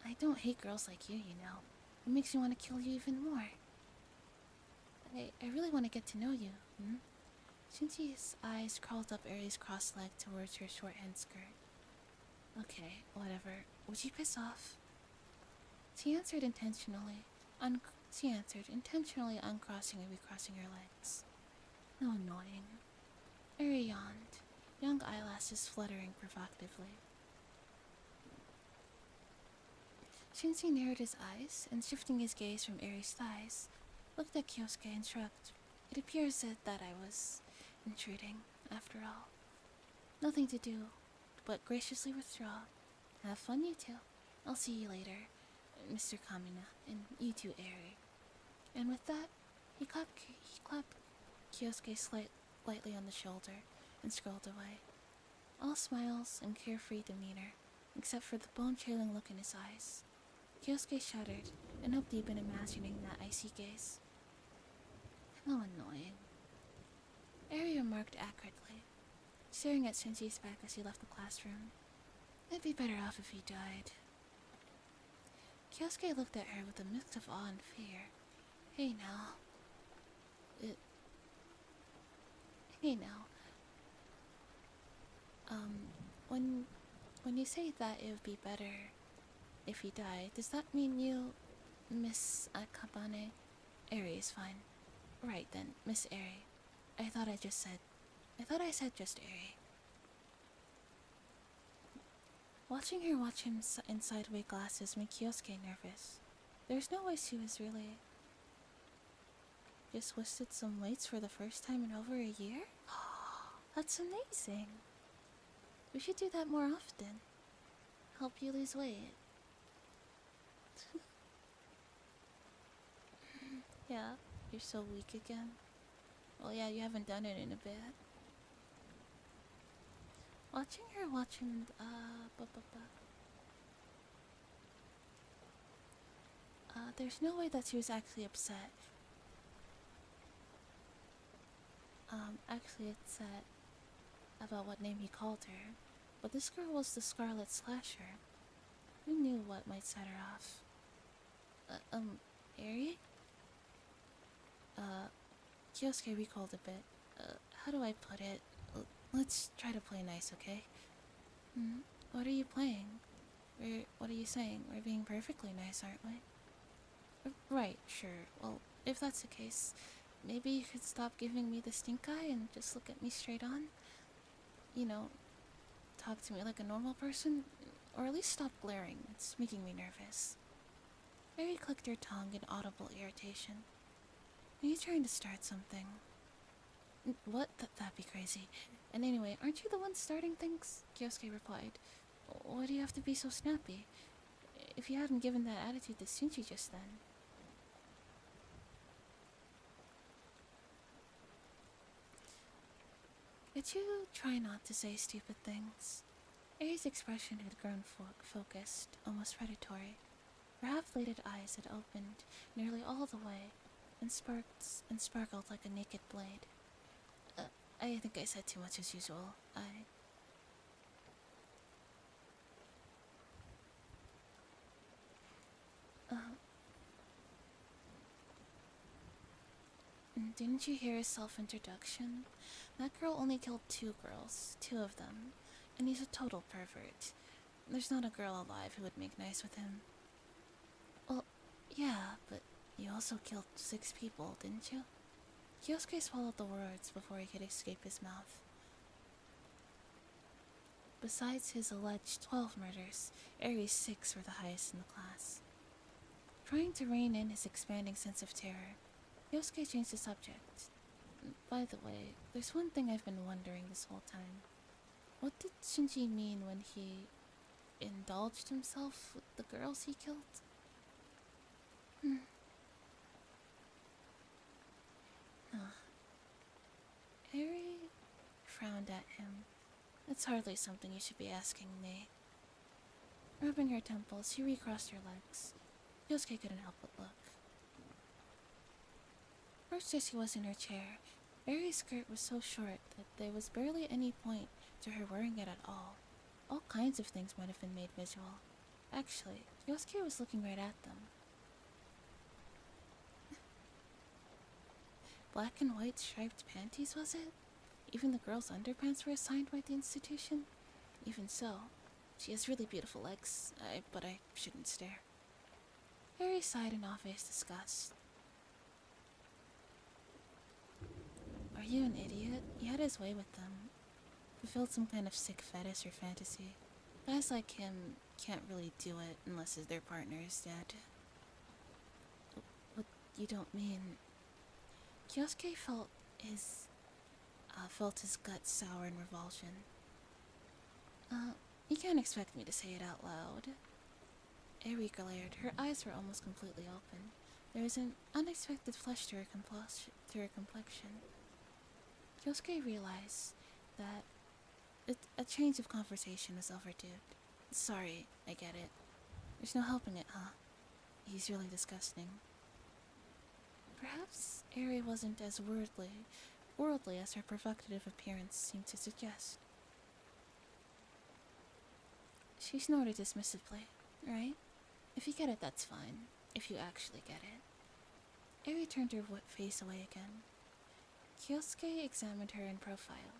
I don't hate girls like you, you know. It makes me want to kill you even more. I really want to get to know you, Shinji's eyes crawled up Eri's crossed leg towards her short-hand skirt. Okay, whatever. Would you piss off? She answered intentionally uncrossing and recrossing her legs. How annoying. Eri yawned, young eyelashes fluttering provocatively. Shinji narrowed his eyes and, shifting his gaze from Eri's thighs, looked at Kyosuke and shrugged. It appears that I was intruding, after all. Nothing to do but graciously withdraw. Have fun, you two. I'll see you later, Mr. Kamina, and you too, Eri. And with that, he clapped Kyosuke lightly on the shoulder and strolled away. All smiles and carefree demeanor, except for the bone-chilling look in his eyes. Kyosuke shuddered and hoped he'd been imagining that icy gaze. How annoying. Eri remarked acridly, staring at Shinji's back as he left the classroom. I'd be better off if he died. Kyosuke looked at her with a mix of awe and fear. Hey now. When you say that it would be better if he died, does that mean you, Miss Akabane? Eri is fine. Right then, Miss Eri. I thought I said just Eri. Watching her watch him in sideway glasses made Kyosuke nervous. There's no way she was really just lifted some weights for the first time in over a year? That's amazing. We should do that more often. Help you lose weight. Yeah, you're so weak again. Well, yeah, you haven't done it in a bit. Watching her watch him, there's no way that she was actually upset. Actually upset about what name he called her. But this girl was the Scarlet Slasher. Who knew what might set her off? Eri? Kyosuke recalled a bit. How do I put it? Let's try to play nice, okay? What are you playing? What are you saying? We're being perfectly nice, aren't we? Right, sure. Well, if that's the case, maybe you could stop giving me the stink eye and just look at me straight on? You know, talk to me like a normal person? Or at least stop glaring. It's making me nervous. Eri clicked her tongue in audible irritation. Are you trying to start something? What? That'd be crazy. And anyway, aren't you the one starting things? Kyosuke replied. Why do you have to be so snappy? If you hadn't given that attitude to Shinji just then. Could you try not to say stupid things? Eri's expression had grown focused, almost predatory. Her half-lidded eyes had opened nearly all the way and sparkled like a naked blade. I think I said too much as usual. Didn't you hear his self-introduction? That girl only killed 2 girls, 2 of them, and he's a total pervert. There's not a girl alive who would make nice with him. Well, yeah, but you also killed 6 people, didn't you? Kyosuke swallowed the words before he could escape his mouth. Besides his alleged 12 murders, Aries' 6 were the highest in the class. Trying to rein in his expanding sense of terror, Kyosuke changed the subject. By the way, there's one thing I've been wondering this whole time. What did Shinji mean when he indulged himself with the girls he killed? Eri frowned at him. It's hardly something you should be asking me. Rubbing her temples, she recrossed her legs. Yosuke couldn't help but look. First, as she was in her chair, Eri's skirt was so short that there was barely any point to her wearing it at all. All kinds of things might have been made visual. Actually, Yosuke was looking right at them. Black and white striped panties, was it? Even the girl's underpants were assigned by the institution? Even so, she has really beautiful legs, but I shouldn't stare. Harry sighed in obvious disgust. Are you an idiot? He had his way with them. Fulfilled some kind of sick fetish or fantasy. Guys like him can't really do it unless their partner is dead. What you don't mean... Kyosuke felt his gut sour in revulsion. You can't expect me to say it out loud. Eri glared. Her eyes were almost completely open. There was an unexpected flush to her complexion. Kyosuke realized that a change of conversation was overdue. Sorry, I get it. There's no helping it, huh? He's really disgusting. Perhaps Eri wasn't as worldly as her provocative appearance seemed to suggest. She snorted dismissively. Right? If you get it, that's fine. If you actually get it. Eri turned her face away again. Kyosuke examined her in profile.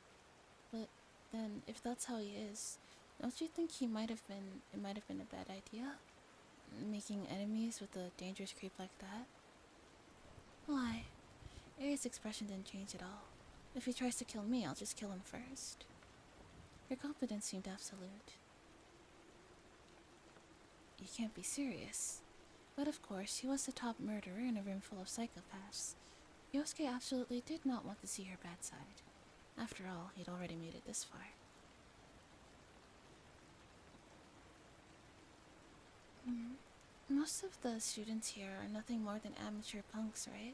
But then, if that's how he is, don't you think it might have been a bad idea? Making enemies with a dangerous creep like that? Why? Eri's expression didn't change at all. If he tries to kill me, I'll just kill him first. Her confidence seemed absolute. You can't be serious. But of course, he was the top murderer in a room full of psychopaths. Yosuke absolutely did not want to see her bad side. After all, he'd already made it this far. Most of the students here are nothing more than amateur punks, right?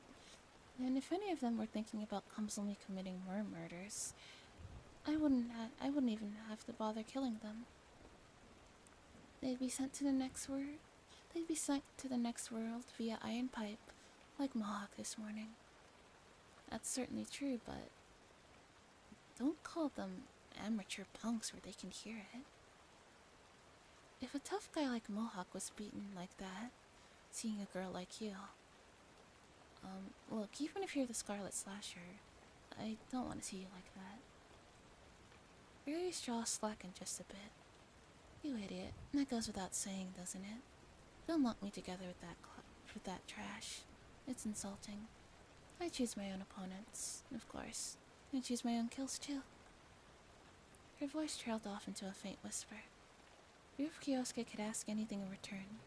And if any of them were thinking about clumsily committing more murders, I wouldn't even have to bother killing them. They'd be sent to the next world. They'd be sent to the next world via iron pipe, like Mohawk this morning. That's certainly true, but don't call them amateur punks where they can hear it. If a tough guy like Mohawk was beaten like that, seeing a girl like you... look, even if you're the Scarlet Slasher, I don't want to see you like that. Riri's jaw slackened just a bit. You idiot. That goes without saying, doesn't it? Don't lump me together with that trash. It's insulting. I choose my own opponents, of course. I choose my own kills too. Her voice trailed off into a faint whisper. If Kyosuke could ask anything in return.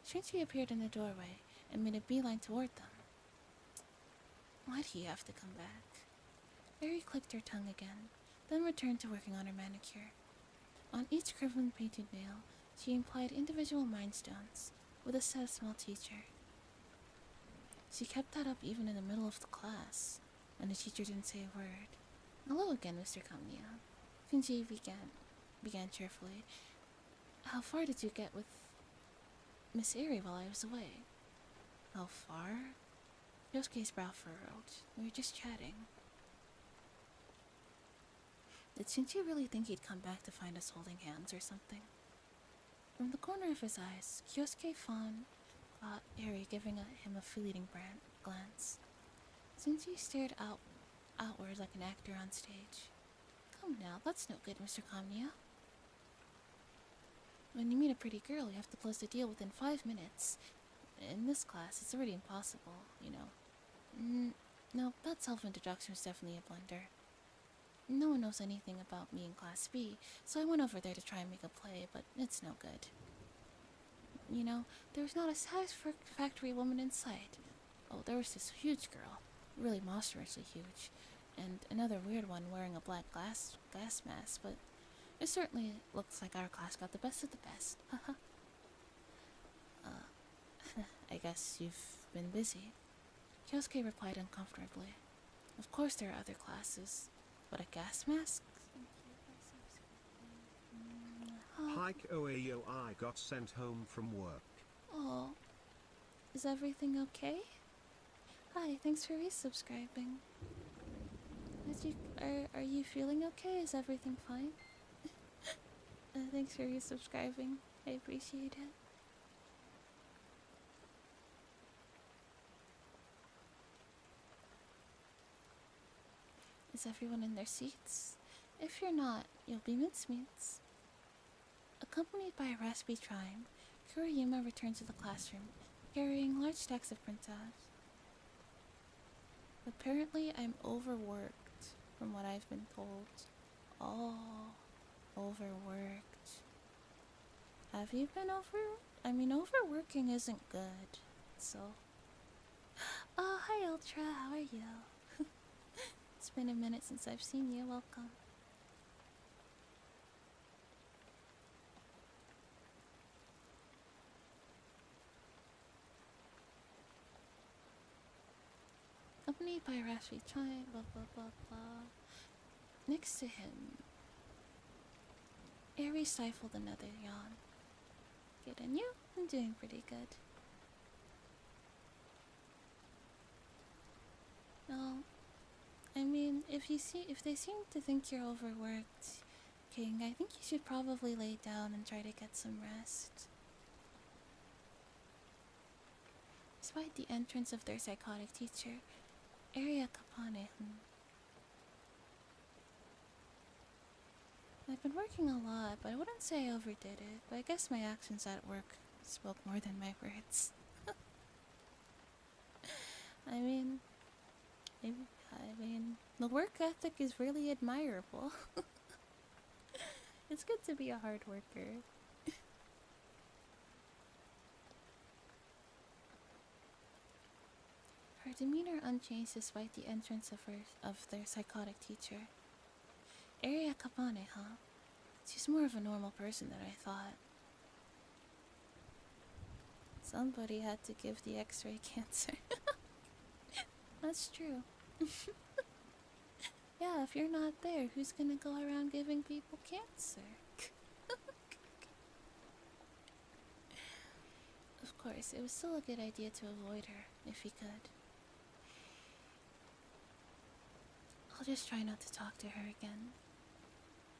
Shinji appeared in the doorway and made a beeline toward them. Why'd he have to come back? Eri clicked her tongue again, then returned to working on her manicure. On each crimson painted nail, she implied individual mind stones, with a set of small teacher. She kept that up even in the middle of the class, and the teacher didn't say a word. Hello again, Mr. Kamiya. Shinji began cheerfully. How far did you get with Miss Eri while I was away? How far? Yosuke's brow furrowed. We were just chatting. Did Shinji really think he'd come back to find us holding hands or something? From the corner of his eyes, Kyosuke caught Eri giving him a fleeting glance. Shinji stared outward like an actor on stage. Come now, that's no good, Mr. Kamiya. When you meet a pretty girl, you have to close the deal within 5 minutes. In this class, it's already impossible, you know. No, that self-introduction was definitely a blunder. No one knows anything about me in Class B, so I went over there to try and make a play, but it's no good. You know, there was not a satisfactory woman in sight. Oh, there was this huge girl, really monstrously huge, and another weird one wearing a black gas mask, but it certainly looks like our class got the best of the best. Haha. I guess you've been busy. Kyosuke replied uncomfortably. Of course there are other classes, but a gas mask? Hike OAO, I got sent home from work. Oh, is everything okay? Hi, thanks for resubscribing. Are you feeling okay? Is everything fine? Thanks for resubscribing. I appreciate it. Is everyone in their seats? If you're not, you'll be mincemeats. Accompanied by a raspy chime, Kuriyama returned to the classroom, carrying large stacks of printouts. Apparently, I'm overworked, from what I've been told. Oh, overworked. Have you been overworking isn't good, so... Oh, hi Ultra, how are you? It's been a minute since I've seen you, welcome. Accompanied by a raspy chime, blah blah blah blah. Next to him, Aries stifled another yawn. Good, and you? I'm doing pretty good. No, I mean, if they seem to think you're overworked, King, I think you should probably lay down and try to get some rest. Despite the entrance of their psychotic teacher, Area Kapane. I've been working a lot, but I wouldn't say I overdid it. But I guess my actions at work spoke more than my words. I mean, the work ethic is really admirable. It's good to be a hard worker. Her demeanor unchanged despite the entrance of their psychotic teacher. Area Kapane, huh? She's more of a normal person than I thought. Somebody had to give the X-ray cancer. That's true. Yeah, if you're not there, who's gonna go around giving people cancer? Of course, it was still a good idea to avoid her, if he could. I'll just try not to talk to her again.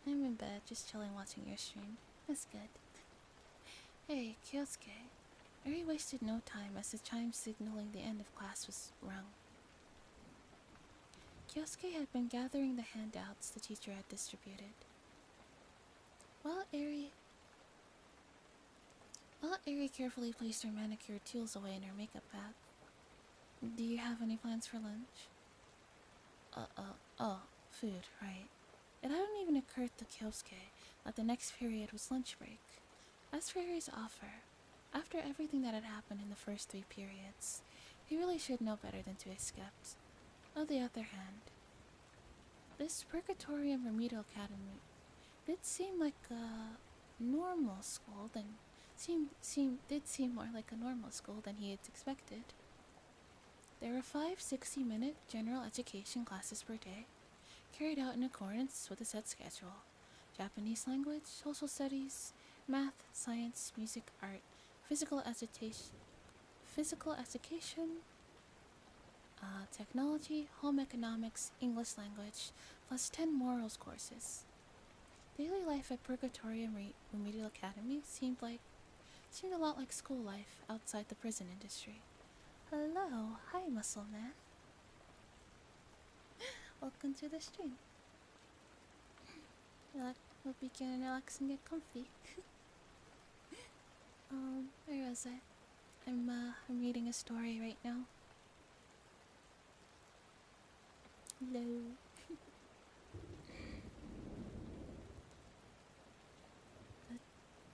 I'm in bed, just chilling watching your stream. That's good. Hey, Kyosuke. Eri wasted no time as the chime signaling the end of class was rung. Kyosuke had been gathering the handouts the teacher had distributed. While Eri carefully placed her manicure tools away in her makeup bag. Do you have any plans for lunch? Food, right. It hadn't even occurred to Kyosuke that the next period was lunch break. As for Eri's offer, after everything that had happened in the first 3 periods, he really should know better than to accept. On the other hand, this Purgatorium Remedial Academy did seem like a normal school than did seem more like a normal school than he had expected. There were 5 60-minute general education classes per day, carried out in accordance with a set schedule: Japanese language, social studies, math, science, music, art, physical education, technology, home economics, English language, plus 10 morals courses. Daily life at Purgatorium Remedial Academy seemed a lot like school life outside the prison industry. Hello, hi muscle man. Welcome to the stream. Hope you can relax and get comfy. Where was I? I'm reading a story right now. Hello.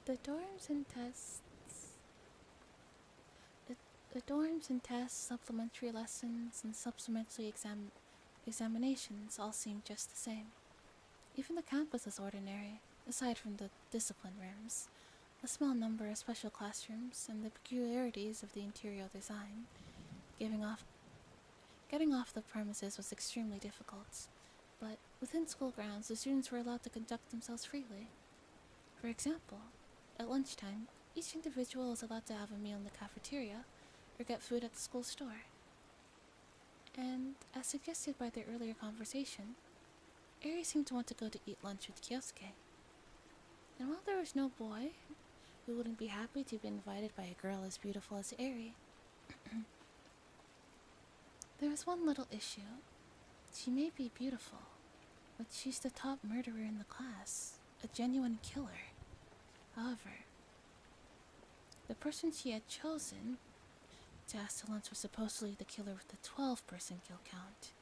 The dorms and tests. The dorms and tests, supplementary lessons, and supplementary examinations all seem just the same. Even the campus is ordinary, aside from the discipline rooms, a small number of special classrooms, and the peculiarities of the interior design. Getting off the premises was extremely difficult, but within school grounds the students were allowed to conduct themselves freely. For example, at lunchtime, each individual was allowed to have a meal in the cafeteria or get food at the school store. And, as suggested by their earlier conversation, Eri seemed to want to go to eat lunch with Kyosuke. And while there was no boy who wouldn't be happy to be invited by a girl as beautiful as Eri, there was one little issue. She may be beautiful, but she's the top murderer in the class, a genuine killer. However, the person she had chosen to ask to lunch was supposedly the killer with the 12-person kill count.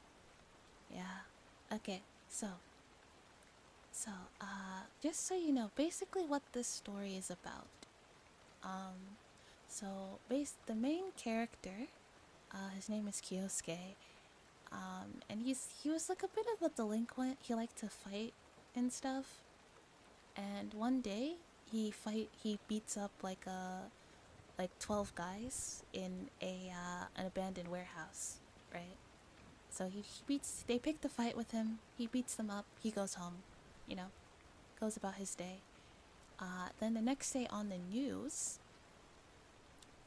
Yeah, okay, so, just so you know, basically what this story is about. The main character, his name is Kyosuke, and he was like a bit of a delinquent. He liked to fight and stuff, and one day he beats up like 12 guys in an abandoned warehouse, right? So they pick the fight with him, he beats them up, he goes home, goes about his day. Then the next day on the news,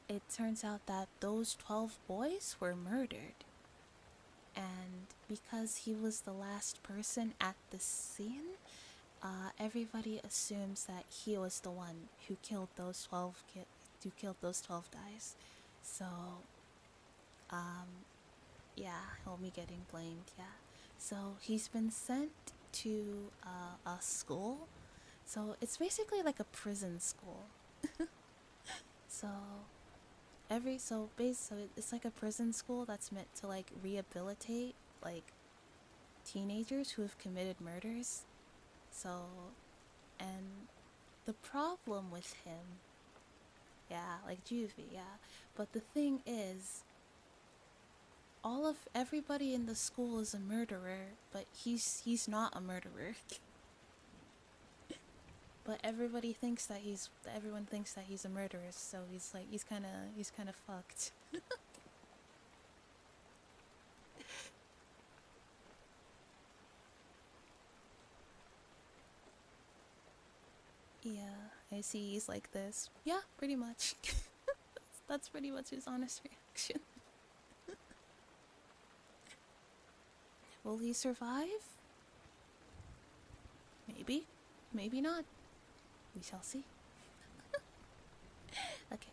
it turns out that those 12 boys were murdered. And because he was the last person at the scene, everybody assumes that he was the one who killed those 12 guys. So, yeah, he'll be getting blamed, yeah. So he's been sent to a school. So it's basically like a prison school. So it's like a prison school that's meant to like rehabilitate like teenagers who have committed murders. So, and the problem with him, yeah, like juvie, yeah. But the thing is, everybody in the school is a murderer, but he's not a murderer. But everyone thinks that he's a murderer, so he's kind of fucked. Yeah, I see he's like this. Yeah, pretty much. That's pretty much his honest reaction. Will he survive? Maybe. Maybe not. We shall see. Okay.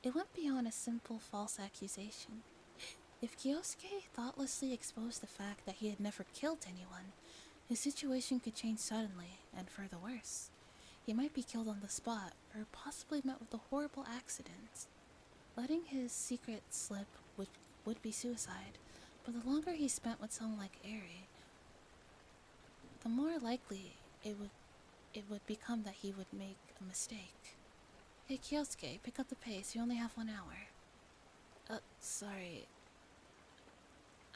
It went beyond a simple false accusation. If Kyosuke thoughtlessly exposed the fact that he had never killed anyone, his situation could change suddenly, and for the worse. He might be killed on the spot, or possibly met with a horrible accident. Letting his secret slip would be suicide, but the longer he spent with someone like Eri, the more likely it would become that he would make a mistake. Hey Kyosuke, pick up the pace, you only have 1 hour. Sorry.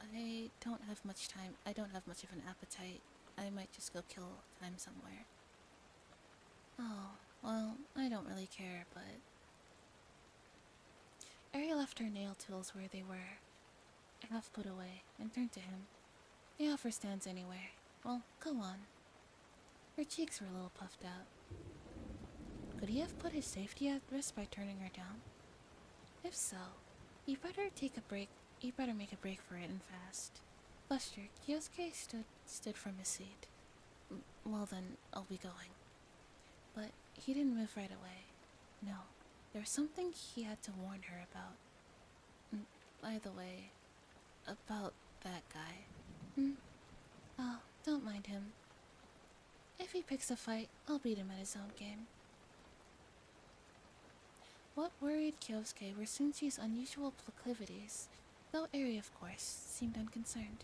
I don't have much time. I don't have much of an appetite. I might just go kill time somewhere. Oh, well, I don't really care, but... Eri left her nail tools where they were, half put away, and turned to him. The offer stands anyway. Well, go on. Her cheeks were a little puffed out. Could he have put his safety at risk by turning her down? If so, he better make a break for it and fast. Flustered, Kyosuke stood from his seat. Well then, I'll be going. But he didn't move right away. No, there was something he had to warn her about. By the way, about that guy. Oh, don't mind him. If he picks a fight, I'll beat him at his own game. What worried Kyosuke were Shinji's unusual proclivities, though Eri, of course, seemed unconcerned.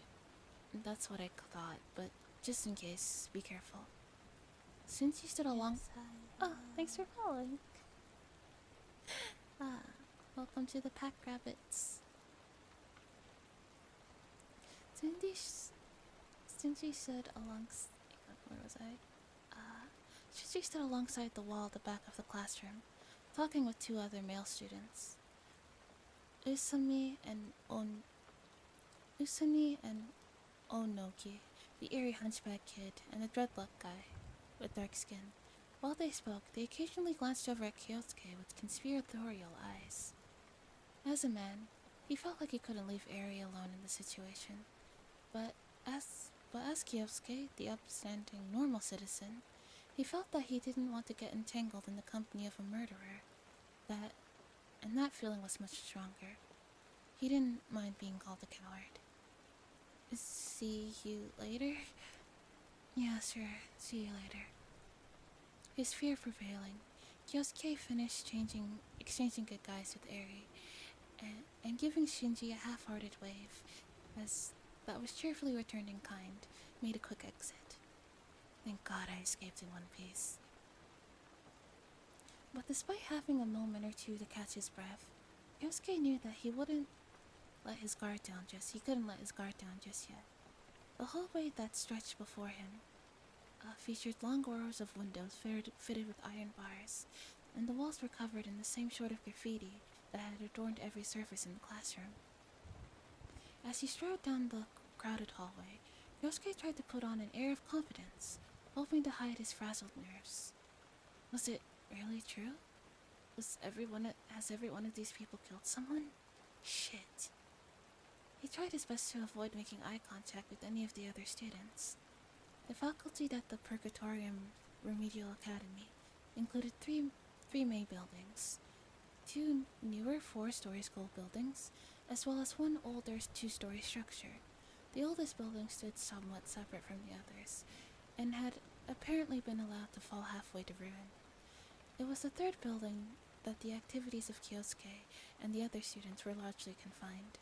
That's what I thought, but just in case, be careful. Shinji stood along. Yes, hi. Oh, thanks for following. Welcome to the pack rabbits. Shinji stood alongside. Where was I? Shinji stood alongside the wall at the back of the classroom, talking with two other male students. Usami and Onoki, the eerie hunchback kid, and the dreadlock guy with dark skin. While they spoke, they occasionally glanced over at Kyosuke with conspiratorial eyes. As a man, he felt like he couldn't leave Eri alone in the situation. But as Kyosuke, the upstanding normal citizen, he felt that he didn't want to get entangled in the company of a murderer. And that feeling was much stronger. He didn't mind being called a coward. See you later? Yeah, sure. See you later. His fear prevailing, Kyosuke finished exchanging goodbyes with Eri, and giving Shinji a half-hearted wave, as that was cheerfully returned in kind, made a quick exit. Thank God I escaped in one piece. But despite having a moment or two to catch his breath, Kyosuke knew that he couldn't let his guard down just yet. The hallway that stretched before him featured long rows of windows fitted with iron bars, and the walls were covered in the same sort of graffiti that had adorned every surface in the classroom. As he strode down the crowded hallway, Yosuke tried to put on an air of confidence, hoping to hide his frazzled nerves. Was it really true? Has every one of these people killed someone? Shit. He tried his best to avoid making eye contact with any of the other students. The faculty at the Purgatorium Remedial Academy included three main buildings, two newer 4-story school buildings, as well as one older 2-story structure. The oldest building stood somewhat separate from the others, and had apparently been allowed to fall halfway to ruin. It was the third building that the activities of Kyosuke and the other students were largely confined.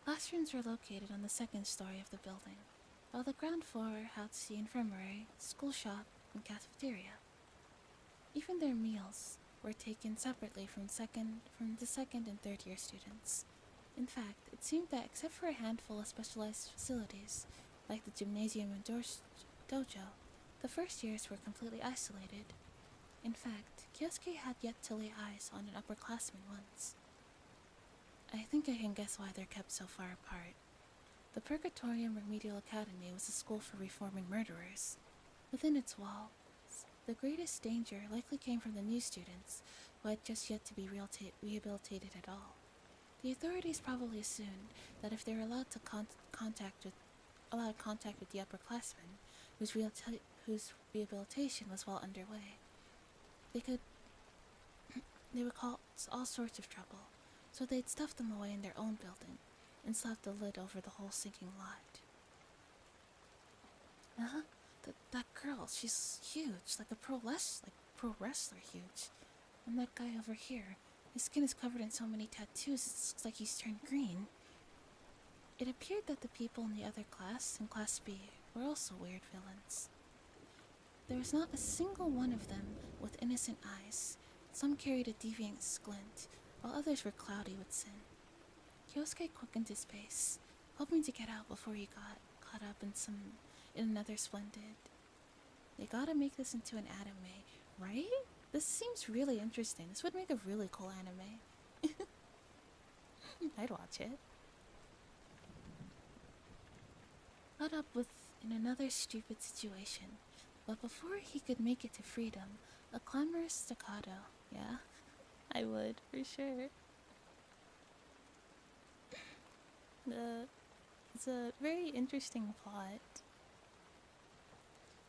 Classrooms were located on the 2nd story of the building, while the ground floor housed the infirmary, school shop, and cafeteria. Even their meals were taken separately from the second and third year students. In fact, it seemed that except for a handful of specialized facilities, like the gymnasium and dojo, the first years were completely isolated. In fact, Kyosuke had yet to lay eyes on an upperclassman once. I think I can guess why they're kept so far apart. The Purgatorium Remedial Academy was a school for reforming murderers. Within its walls, the greatest danger likely came from the new students, who had just yet to be rehabilitated at all. The authorities probably assumed that if they were allowed contact with the upperclassmen, whose rehabilitation was well underway, they would cause all sorts of trouble, so they'd stuff them away in their own building and slap the lid over the whole sinking lot. That girl, she's huge, like a pro wrestler huge. And that guy over here, his skin is covered in so many tattoos it looks like he's turned green. It appeared that the people in the other class, in Class B, were also weird villains. There was not a single one of them with innocent eyes. Some carried a deviant glint, while others were cloudy with sin. Kyosuke quickened his pace, hoping to get out before he got caught up in another splendid. They gotta make this into an anime, right? This seems really interesting. This would make a really cool anime. I'd watch it. Caught up in another stupid situation, but before he could make it to freedom, a clamorous staccato. Yeah, I would, for sure. It's a very interesting plot.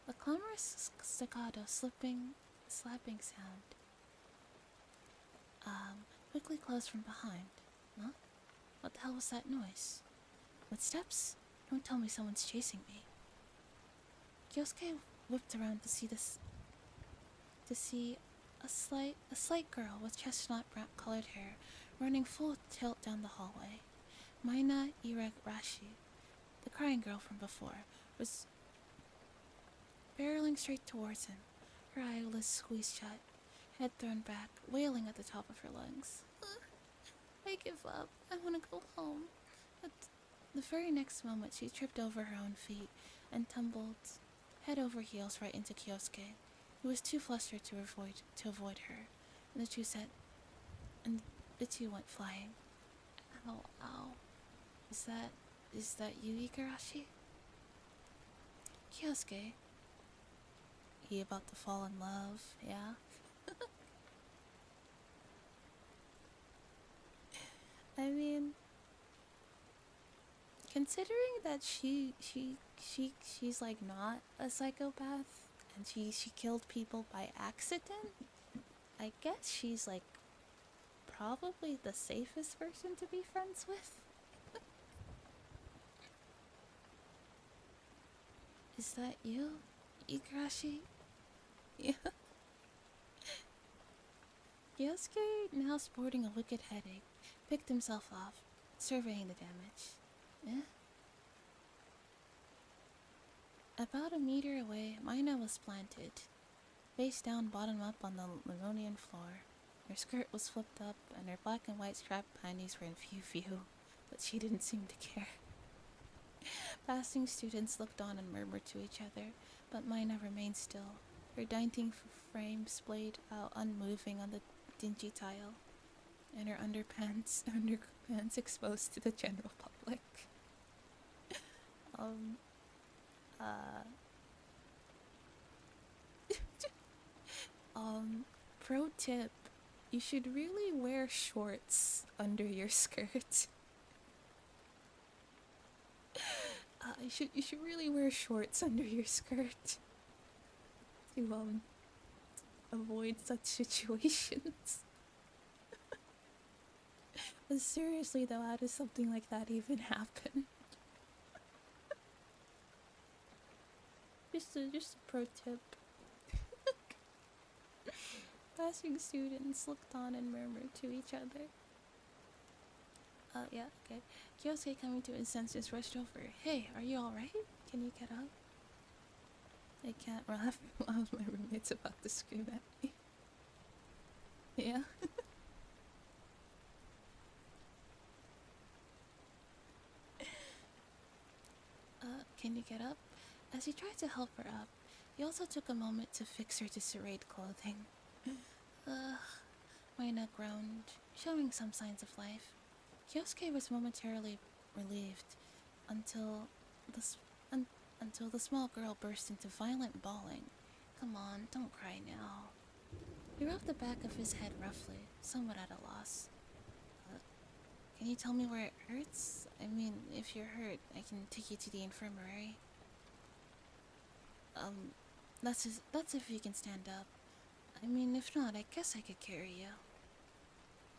A clamorous staccato slapping sound. Quickly closed from behind. Huh? What the hell was that noise? Footsteps? Don't tell me someone's chasing me. Kyosuke whipped around to see A slight girl with chestnut brown colored hair, running full tilt down the hallway. Mina Iragarashi, the crying girl from before, was barreling straight towards him, her eyelids squeezed shut, head thrown back, wailing at the top of her lungs. I give up. I want to go home. But the very next moment, she tripped over her own feet and tumbled head over heels right into Kyosuke, who was too flustered to avoid her. And the two went flying. Ow, ow. Is that you, Igarashi? Kyosuke? He about to fall in love, yeah? I mean, considering that she's like not a psychopath and she killed people by accident, I guess she's like probably the safest person to be friends with. Is that you, Igarashi? Yeah. Yosuke, now sporting a wicked headache, picked himself off, surveying the damage. Eh? About a meter away, Mina was planted, face down bottom up on the linoleum floor. Her skirt was flipped up, and her black and white striped panties were in view, but she didn't seem to care. Passing students looked on and murmured to each other, but Mina remained still, her dainty frame splayed out unmoving on the dingy tile, and her underpants exposed to the general public. Pro tip, you should really wear shorts under your skirt. You should really wear shorts under your skirt to avoid such situations. But seriously though, how does something like that even happen? Just a pro tip. Passing students looked on and murmured to each other. Yeah, okay. Kyosuke, coming to his senses, rushed over. Hey, are you alright? Can you get up? I can't laugh while my roommate's about to scream at me. Yeah? Can you get up? As he tried to help her up, he also took a moment to fix her disarrayed clothing. Mina groaned, showing some signs of life. Kyosuke was momentarily relieved until the small girl burst into violent bawling. Come on, don't cry now. He rubbed the back of his head roughly, somewhat at a loss. Can you tell me where it hurts? I mean, if you're hurt, I can take you to the infirmary. That's if you can stand up. I mean, if not, I guess I could carry you.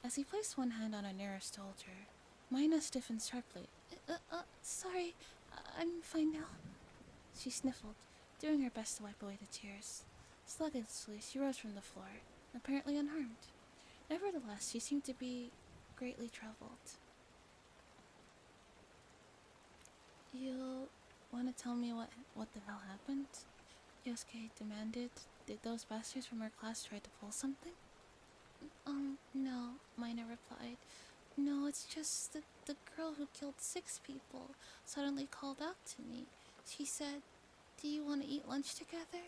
As he placed one hand on her nearest shoulder, Mina stiffened sharply. Sorry, I'm fine now. She sniffled, doing her best to wipe away the tears. Sluggishly, she rose from the floor, apparently unharmed. Nevertheless, she seemed to be greatly troubled. You want to tell me what the hell happened? Yosuke demanded. Did those bastards from our class try to pull something? No, Mina replied. No, it's just that the girl who killed 6 people suddenly called out to me. She said, "Do you want to eat lunch together?"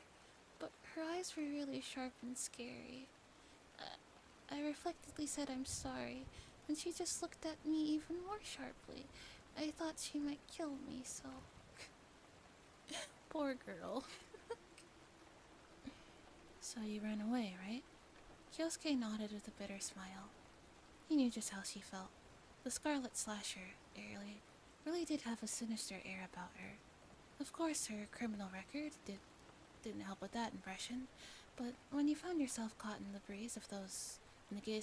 But her eyes were really sharp and scary. I reflectively said I'm sorry, and she just looked at me even more sharply. I thought she might kill me, so... Poor girl. So you ran away, right? Kyosuke nodded with a bitter smile. He knew just how she felt. The Scarlet Slasher really did have a sinister air about her. Of course, her criminal record didn't help with that impression, but when you found yourself caught in the gaze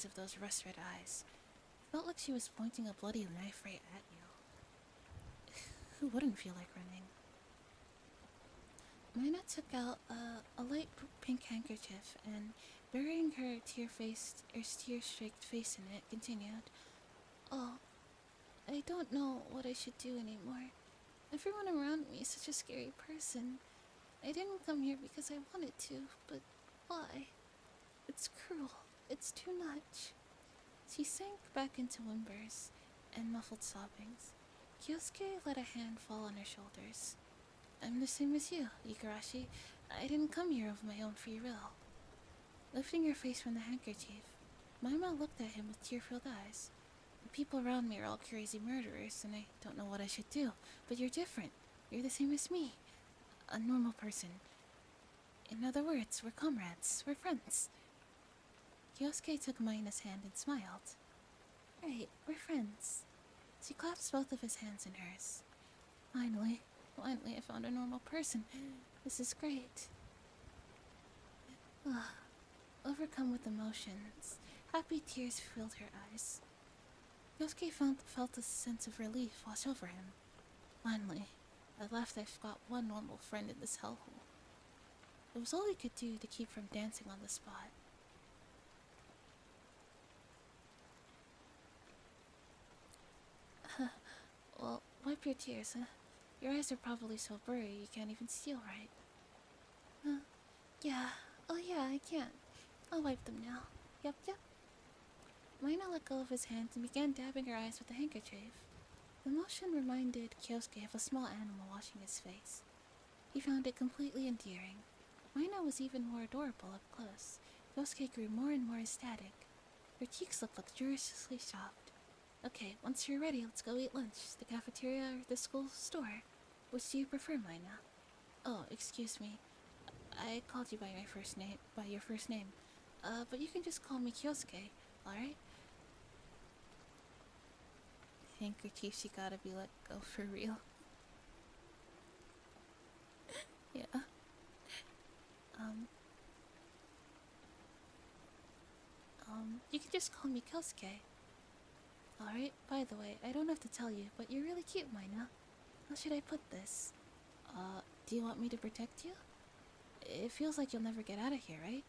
of those rust-red eyes, it felt like she was pointing a bloody knife right at you. Who wouldn't feel like running? Mina took out a light pink handkerchief and burying her tear-streaked face in it, continued. Oh, I don't know what I should do anymore. Everyone around me is such a scary person. I didn't come here because I wanted to, but why? It's cruel. It's too much. She sank back into whimpers and muffled sobbings. Kyosuke let a hand fall on her shoulders. I'm the same as you, Igarashi. I didn't come here of my own free will. Lifting her face from the handkerchief, Maima looked at him with tear-filled eyes. The people around me are all crazy murderers, and I don't know what I should do. But you're different. You're the same as me. A normal person. In other words, we're comrades. We're friends. Kyosuke took Maina's hand and smiled. Right, we're friends. She clasped both of his hands in hers. Finally I found a normal person. This is great. Overcome with emotions, happy tears filled her eyes. Yosuke felt a sense of relief wash over him. Finally, at last I've got one normal friend in this hellhole. It was all he could do to keep from dancing on the spot. Well, wipe your tears, huh? Your eyes are probably so blurry you can't even see all right. Yeah. Oh yeah, I can. I'll wipe them now. Yep. Mina let go of his hands and began dabbing her eyes with the handkerchief. The motion reminded Kyosuke of a small animal washing his face. He found it completely endearing. Mina was even more adorable up close. Kyosuke grew more and more ecstatic. Her cheeks looked luxuriously soft. Okay, once you're ready, let's go eat lunch. The cafeteria or the school store. Which do you prefer, Mina? Oh, excuse me. I called you by your first name. But you can just call me Kyosuke, alright? Handkerchiefs, you gotta be let go for real. Yeah. You can just call me Kyosuke. Alright, by the way, I don't have to tell you, but you're really cute, Mina. How should I put this? Do you want me to protect you? It feels like you'll never get out of here, right?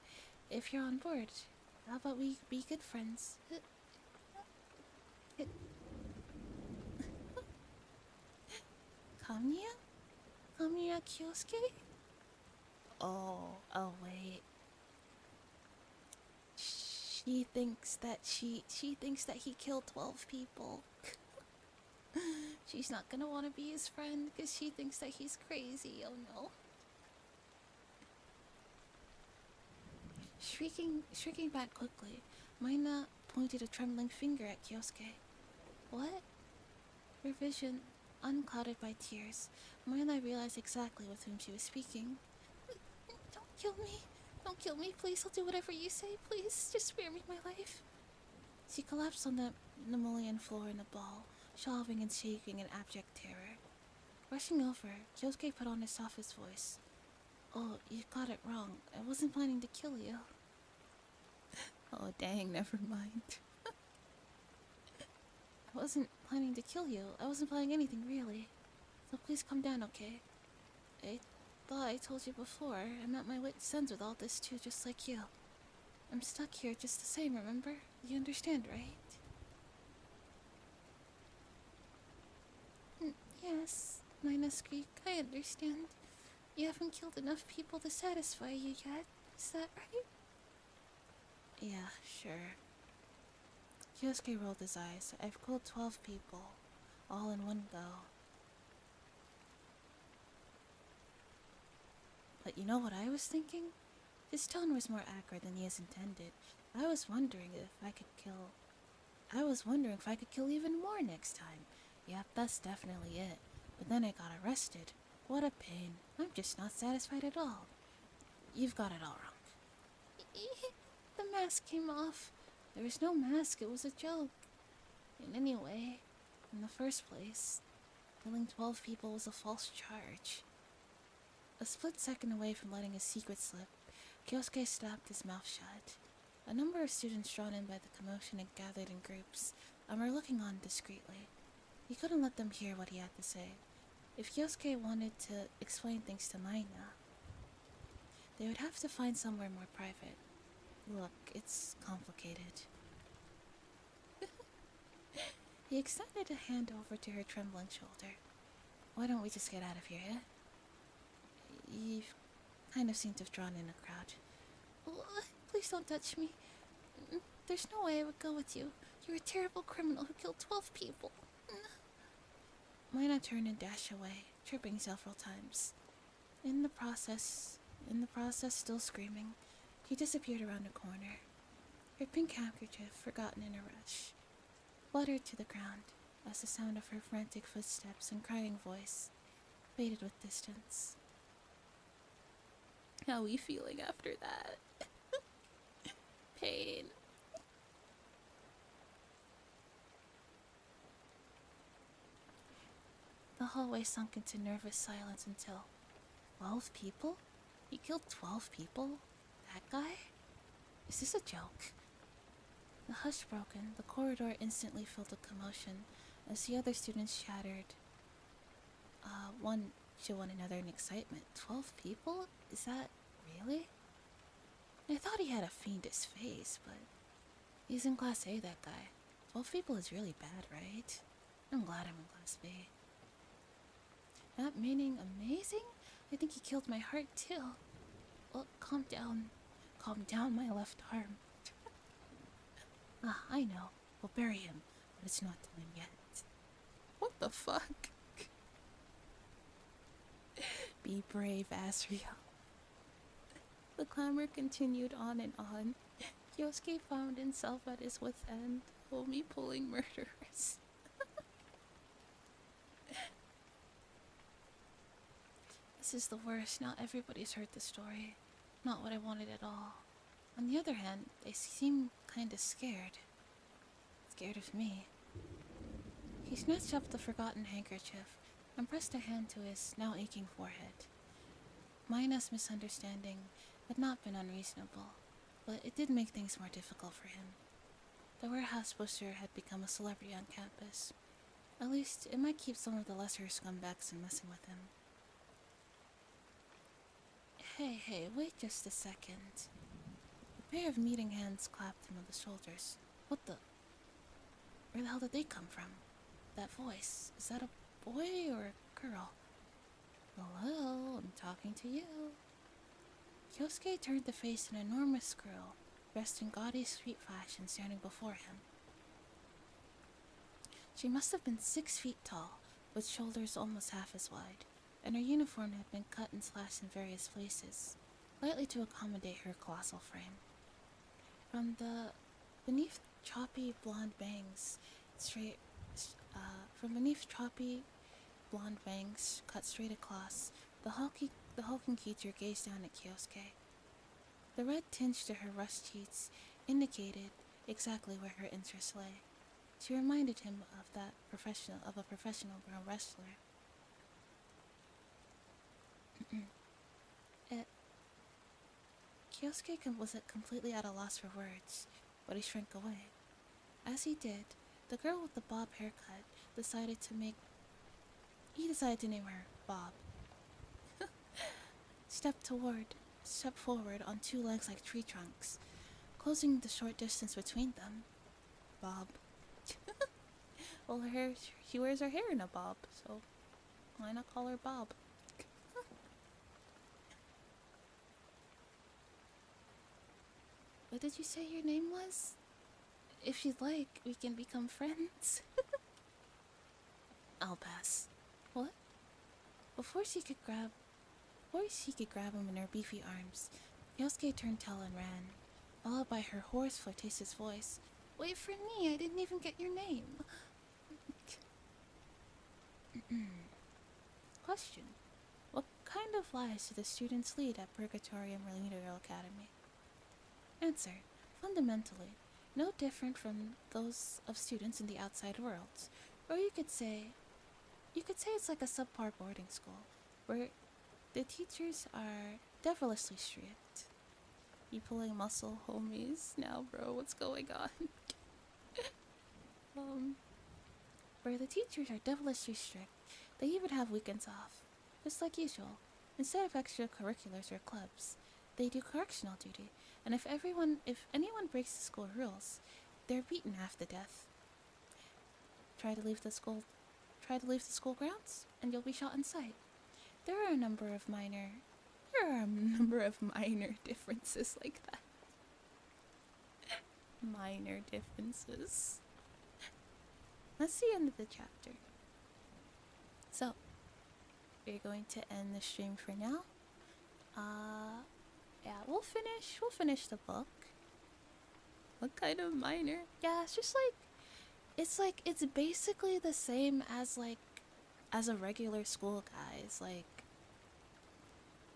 If you're on board, how about we be good friends? Kamiya? Kamiya Kyosuke? Oh, wait. She thinks that he killed 12 people. She's not gonna want to be his friend because she thinks that he's crazy. Oh no. Shrinking back quickly, Mina pointed a trembling finger at Kyosuke. What? Her vision unclouded by tears, Mina realized exactly with whom she was speaking. Don't kill me. Don't kill me, please. I'll do whatever you say. Please, just spare me my life. She collapsed on the Nemoleon floor in a ball, shelving and shaking in abject terror. Rushing over, Kyosuke put on his softest voice. Oh, you got it wrong. I wasn't planning to kill you. Oh, dang, never mind. I wasn't planning to kill you. I wasn't planning anything, really. So please calm down, okay? I thought I told you before. I'm at my wit's ends with all this, too, just like you. I'm stuck here just the same, remember? You understand, right? Yes, Mina squeaked. I understand. You haven't killed enough people to satisfy you yet. Is that right? Yeah, sure. Kyosuke rolled his eyes. I've killed 12 people, all in one go. But you know what I was thinking? His tone was more acrid than he has intended. I was wondering if I could kill even more next time. Yep, that's definitely it. But then I got arrested. What a pain. I'm just not satisfied at all. You've got it all wrong. The mask came off. There was no mask, it was a joke. And anyway, in the first place, killing 12 people was a false charge. A split second away from letting his secret slip, Kyosuke slapped his mouth shut. A number of students drawn in by the commotion had gathered in groups and were looking on discreetly. He couldn't let them hear what he had to say. If Kyosuke wanted to explain things to Mina, they would have to find somewhere more private. Look, it's complicated. He extended a hand over to her trembling shoulder. Why don't we just get out of here, eh? You've kind of seemed to have drawn in a crowd. Please don't touch me. There's no way I would go with you. You're a terrible criminal who killed 12 people. Mina turned and dashed away, tripping several times. In the process, still screaming, she disappeared around a corner. Her pink handkerchief, forgotten in a rush, fluttered to the ground as the sound of her frantic footsteps and crying voice faded with distance. How are we feeling after that? Pain. The hallway sunk into nervous silence until 12 people? He killed 12 people? That guy? Is this a joke? The hush broken, the corridor instantly filled with commotion as the other students chattered. One to one another in excitement. 12 people? Is that really? I thought he had a fiendish face, but he's in Class A, that guy. 12 people is really bad, right? I'm glad I'm in Class B. That meaning amazing? I think he killed my heart too. Well, calm down. Calm down, my left arm. I know. We'll bury him, but it's not time yet. What the fuck? Be brave, Asriel. The clamor continued on and on. Yosuke found himself at his wit's end, only pulling murderers. This is the worst. Not everybody's heard the story. Not what I wanted at all. On the other hand, they seem kinda scared. Scared of me. He snatched up the forgotten handkerchief and pressed a hand to his now aching forehead. Mina's misunderstanding had not been unreasonable, but it did make things more difficult for him. The warehouse butcher had become a celebrity on campus. At least, it might keep some of the lesser scumbags from messing with him. Hey, wait just a second. A pair of meeting hands clapped him on the shoulders. What the? Where the hell did they come from? That voice, is that a boy or a girl? Hello, I'm talking to you. Kyosuke turned to face an enormous girl, dressed in gaudy street fashion, standing before him. She must have been 6 feet tall, with shoulders almost half as wide, and her uniform had been cut and slashed in various places, lightly to accommodate her colossal frame. From beneath choppy blonde bangs cut straight across, the hulking creature gazed down at Kyosuke. The red tinge to her rust cheeks indicated exactly where her interest lay. She reminded him of a professional pro wrestler. Kyosuke was completely at a loss for words, but he shrank away. As he did, the girl with the bob haircut decided to name her Bob. Stepped forward on 2 legs like tree trunks, closing the short distance between them. Bob. Well, she wears her hair in a bob, so why not call her Bob? What did you say your name was? If you'd like, we can become friends. I'll pass. What? Before she could grab him in her beefy arms, Yosuke turned tail and ran, followed by her hoarse, flirtatious voice. Wait for me, I didn't even get your name. Question. What kind of lives do the students lead at Purgatorium Remedial Academy? Answer. Fundamentally, no different from those of students in the outside world. Or you could say it's like a subpar boarding school, where the teachers are devilishly strict. You pulling muscle, homies? Now, bro, what's going on? Where the teachers are devilishly strict, they even have weekends off, just like usual, instead of extracurriculars or clubs. they do correctional duty. And if anyone breaks the school rules, they're beaten half to death. Try to leave the school grounds, and you'll be shot on sight. There are a number of minor differences like that. Minor differences. That's the end of the chapter. So, we're going to end the stream for now. Yeah, we'll finish the book. What kind of minor? Yeah, it's just it's basically the same as as a regular school, guys.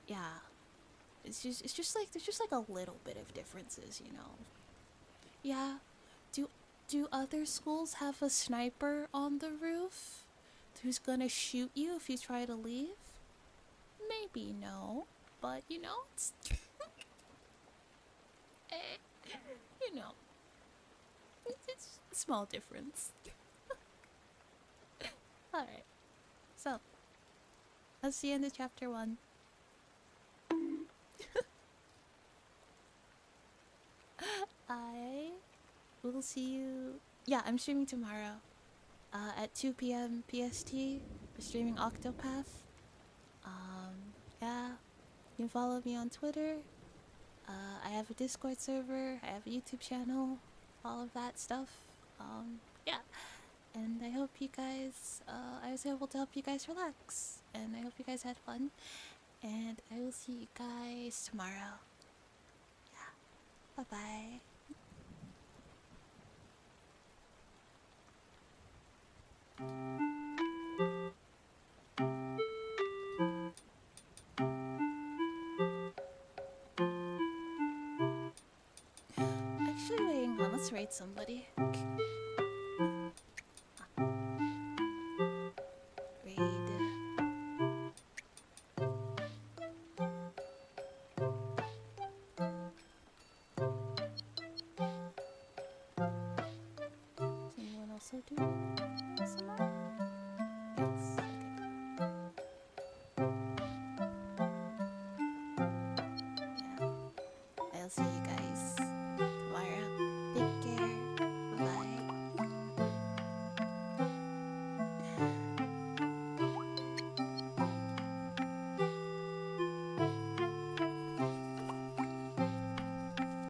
Yeah. It's just there's just a little bit of differences, you know. Yeah. Do other schools have a sniper on the roof who's gonna shoot you if you try to leave? Maybe no, but you know, it's you know, it's a small difference. Alright, so that's the end of chapter 1. I will see you. Yeah, I'm streaming tomorrow at 2 p.m. PST. We're streaming Octopath. Yeah, you can follow me on Twitter. I have a Discord server. I have a YouTube channel. All of that stuff. Yeah. And I hope you guys, I was able to help you guys relax. And I hope you guys had fun. And I will see you guys tomorrow. Yeah. Bye-bye. Actually, wait, hang on. Let's rate somebody. Does anyone also do ASMR?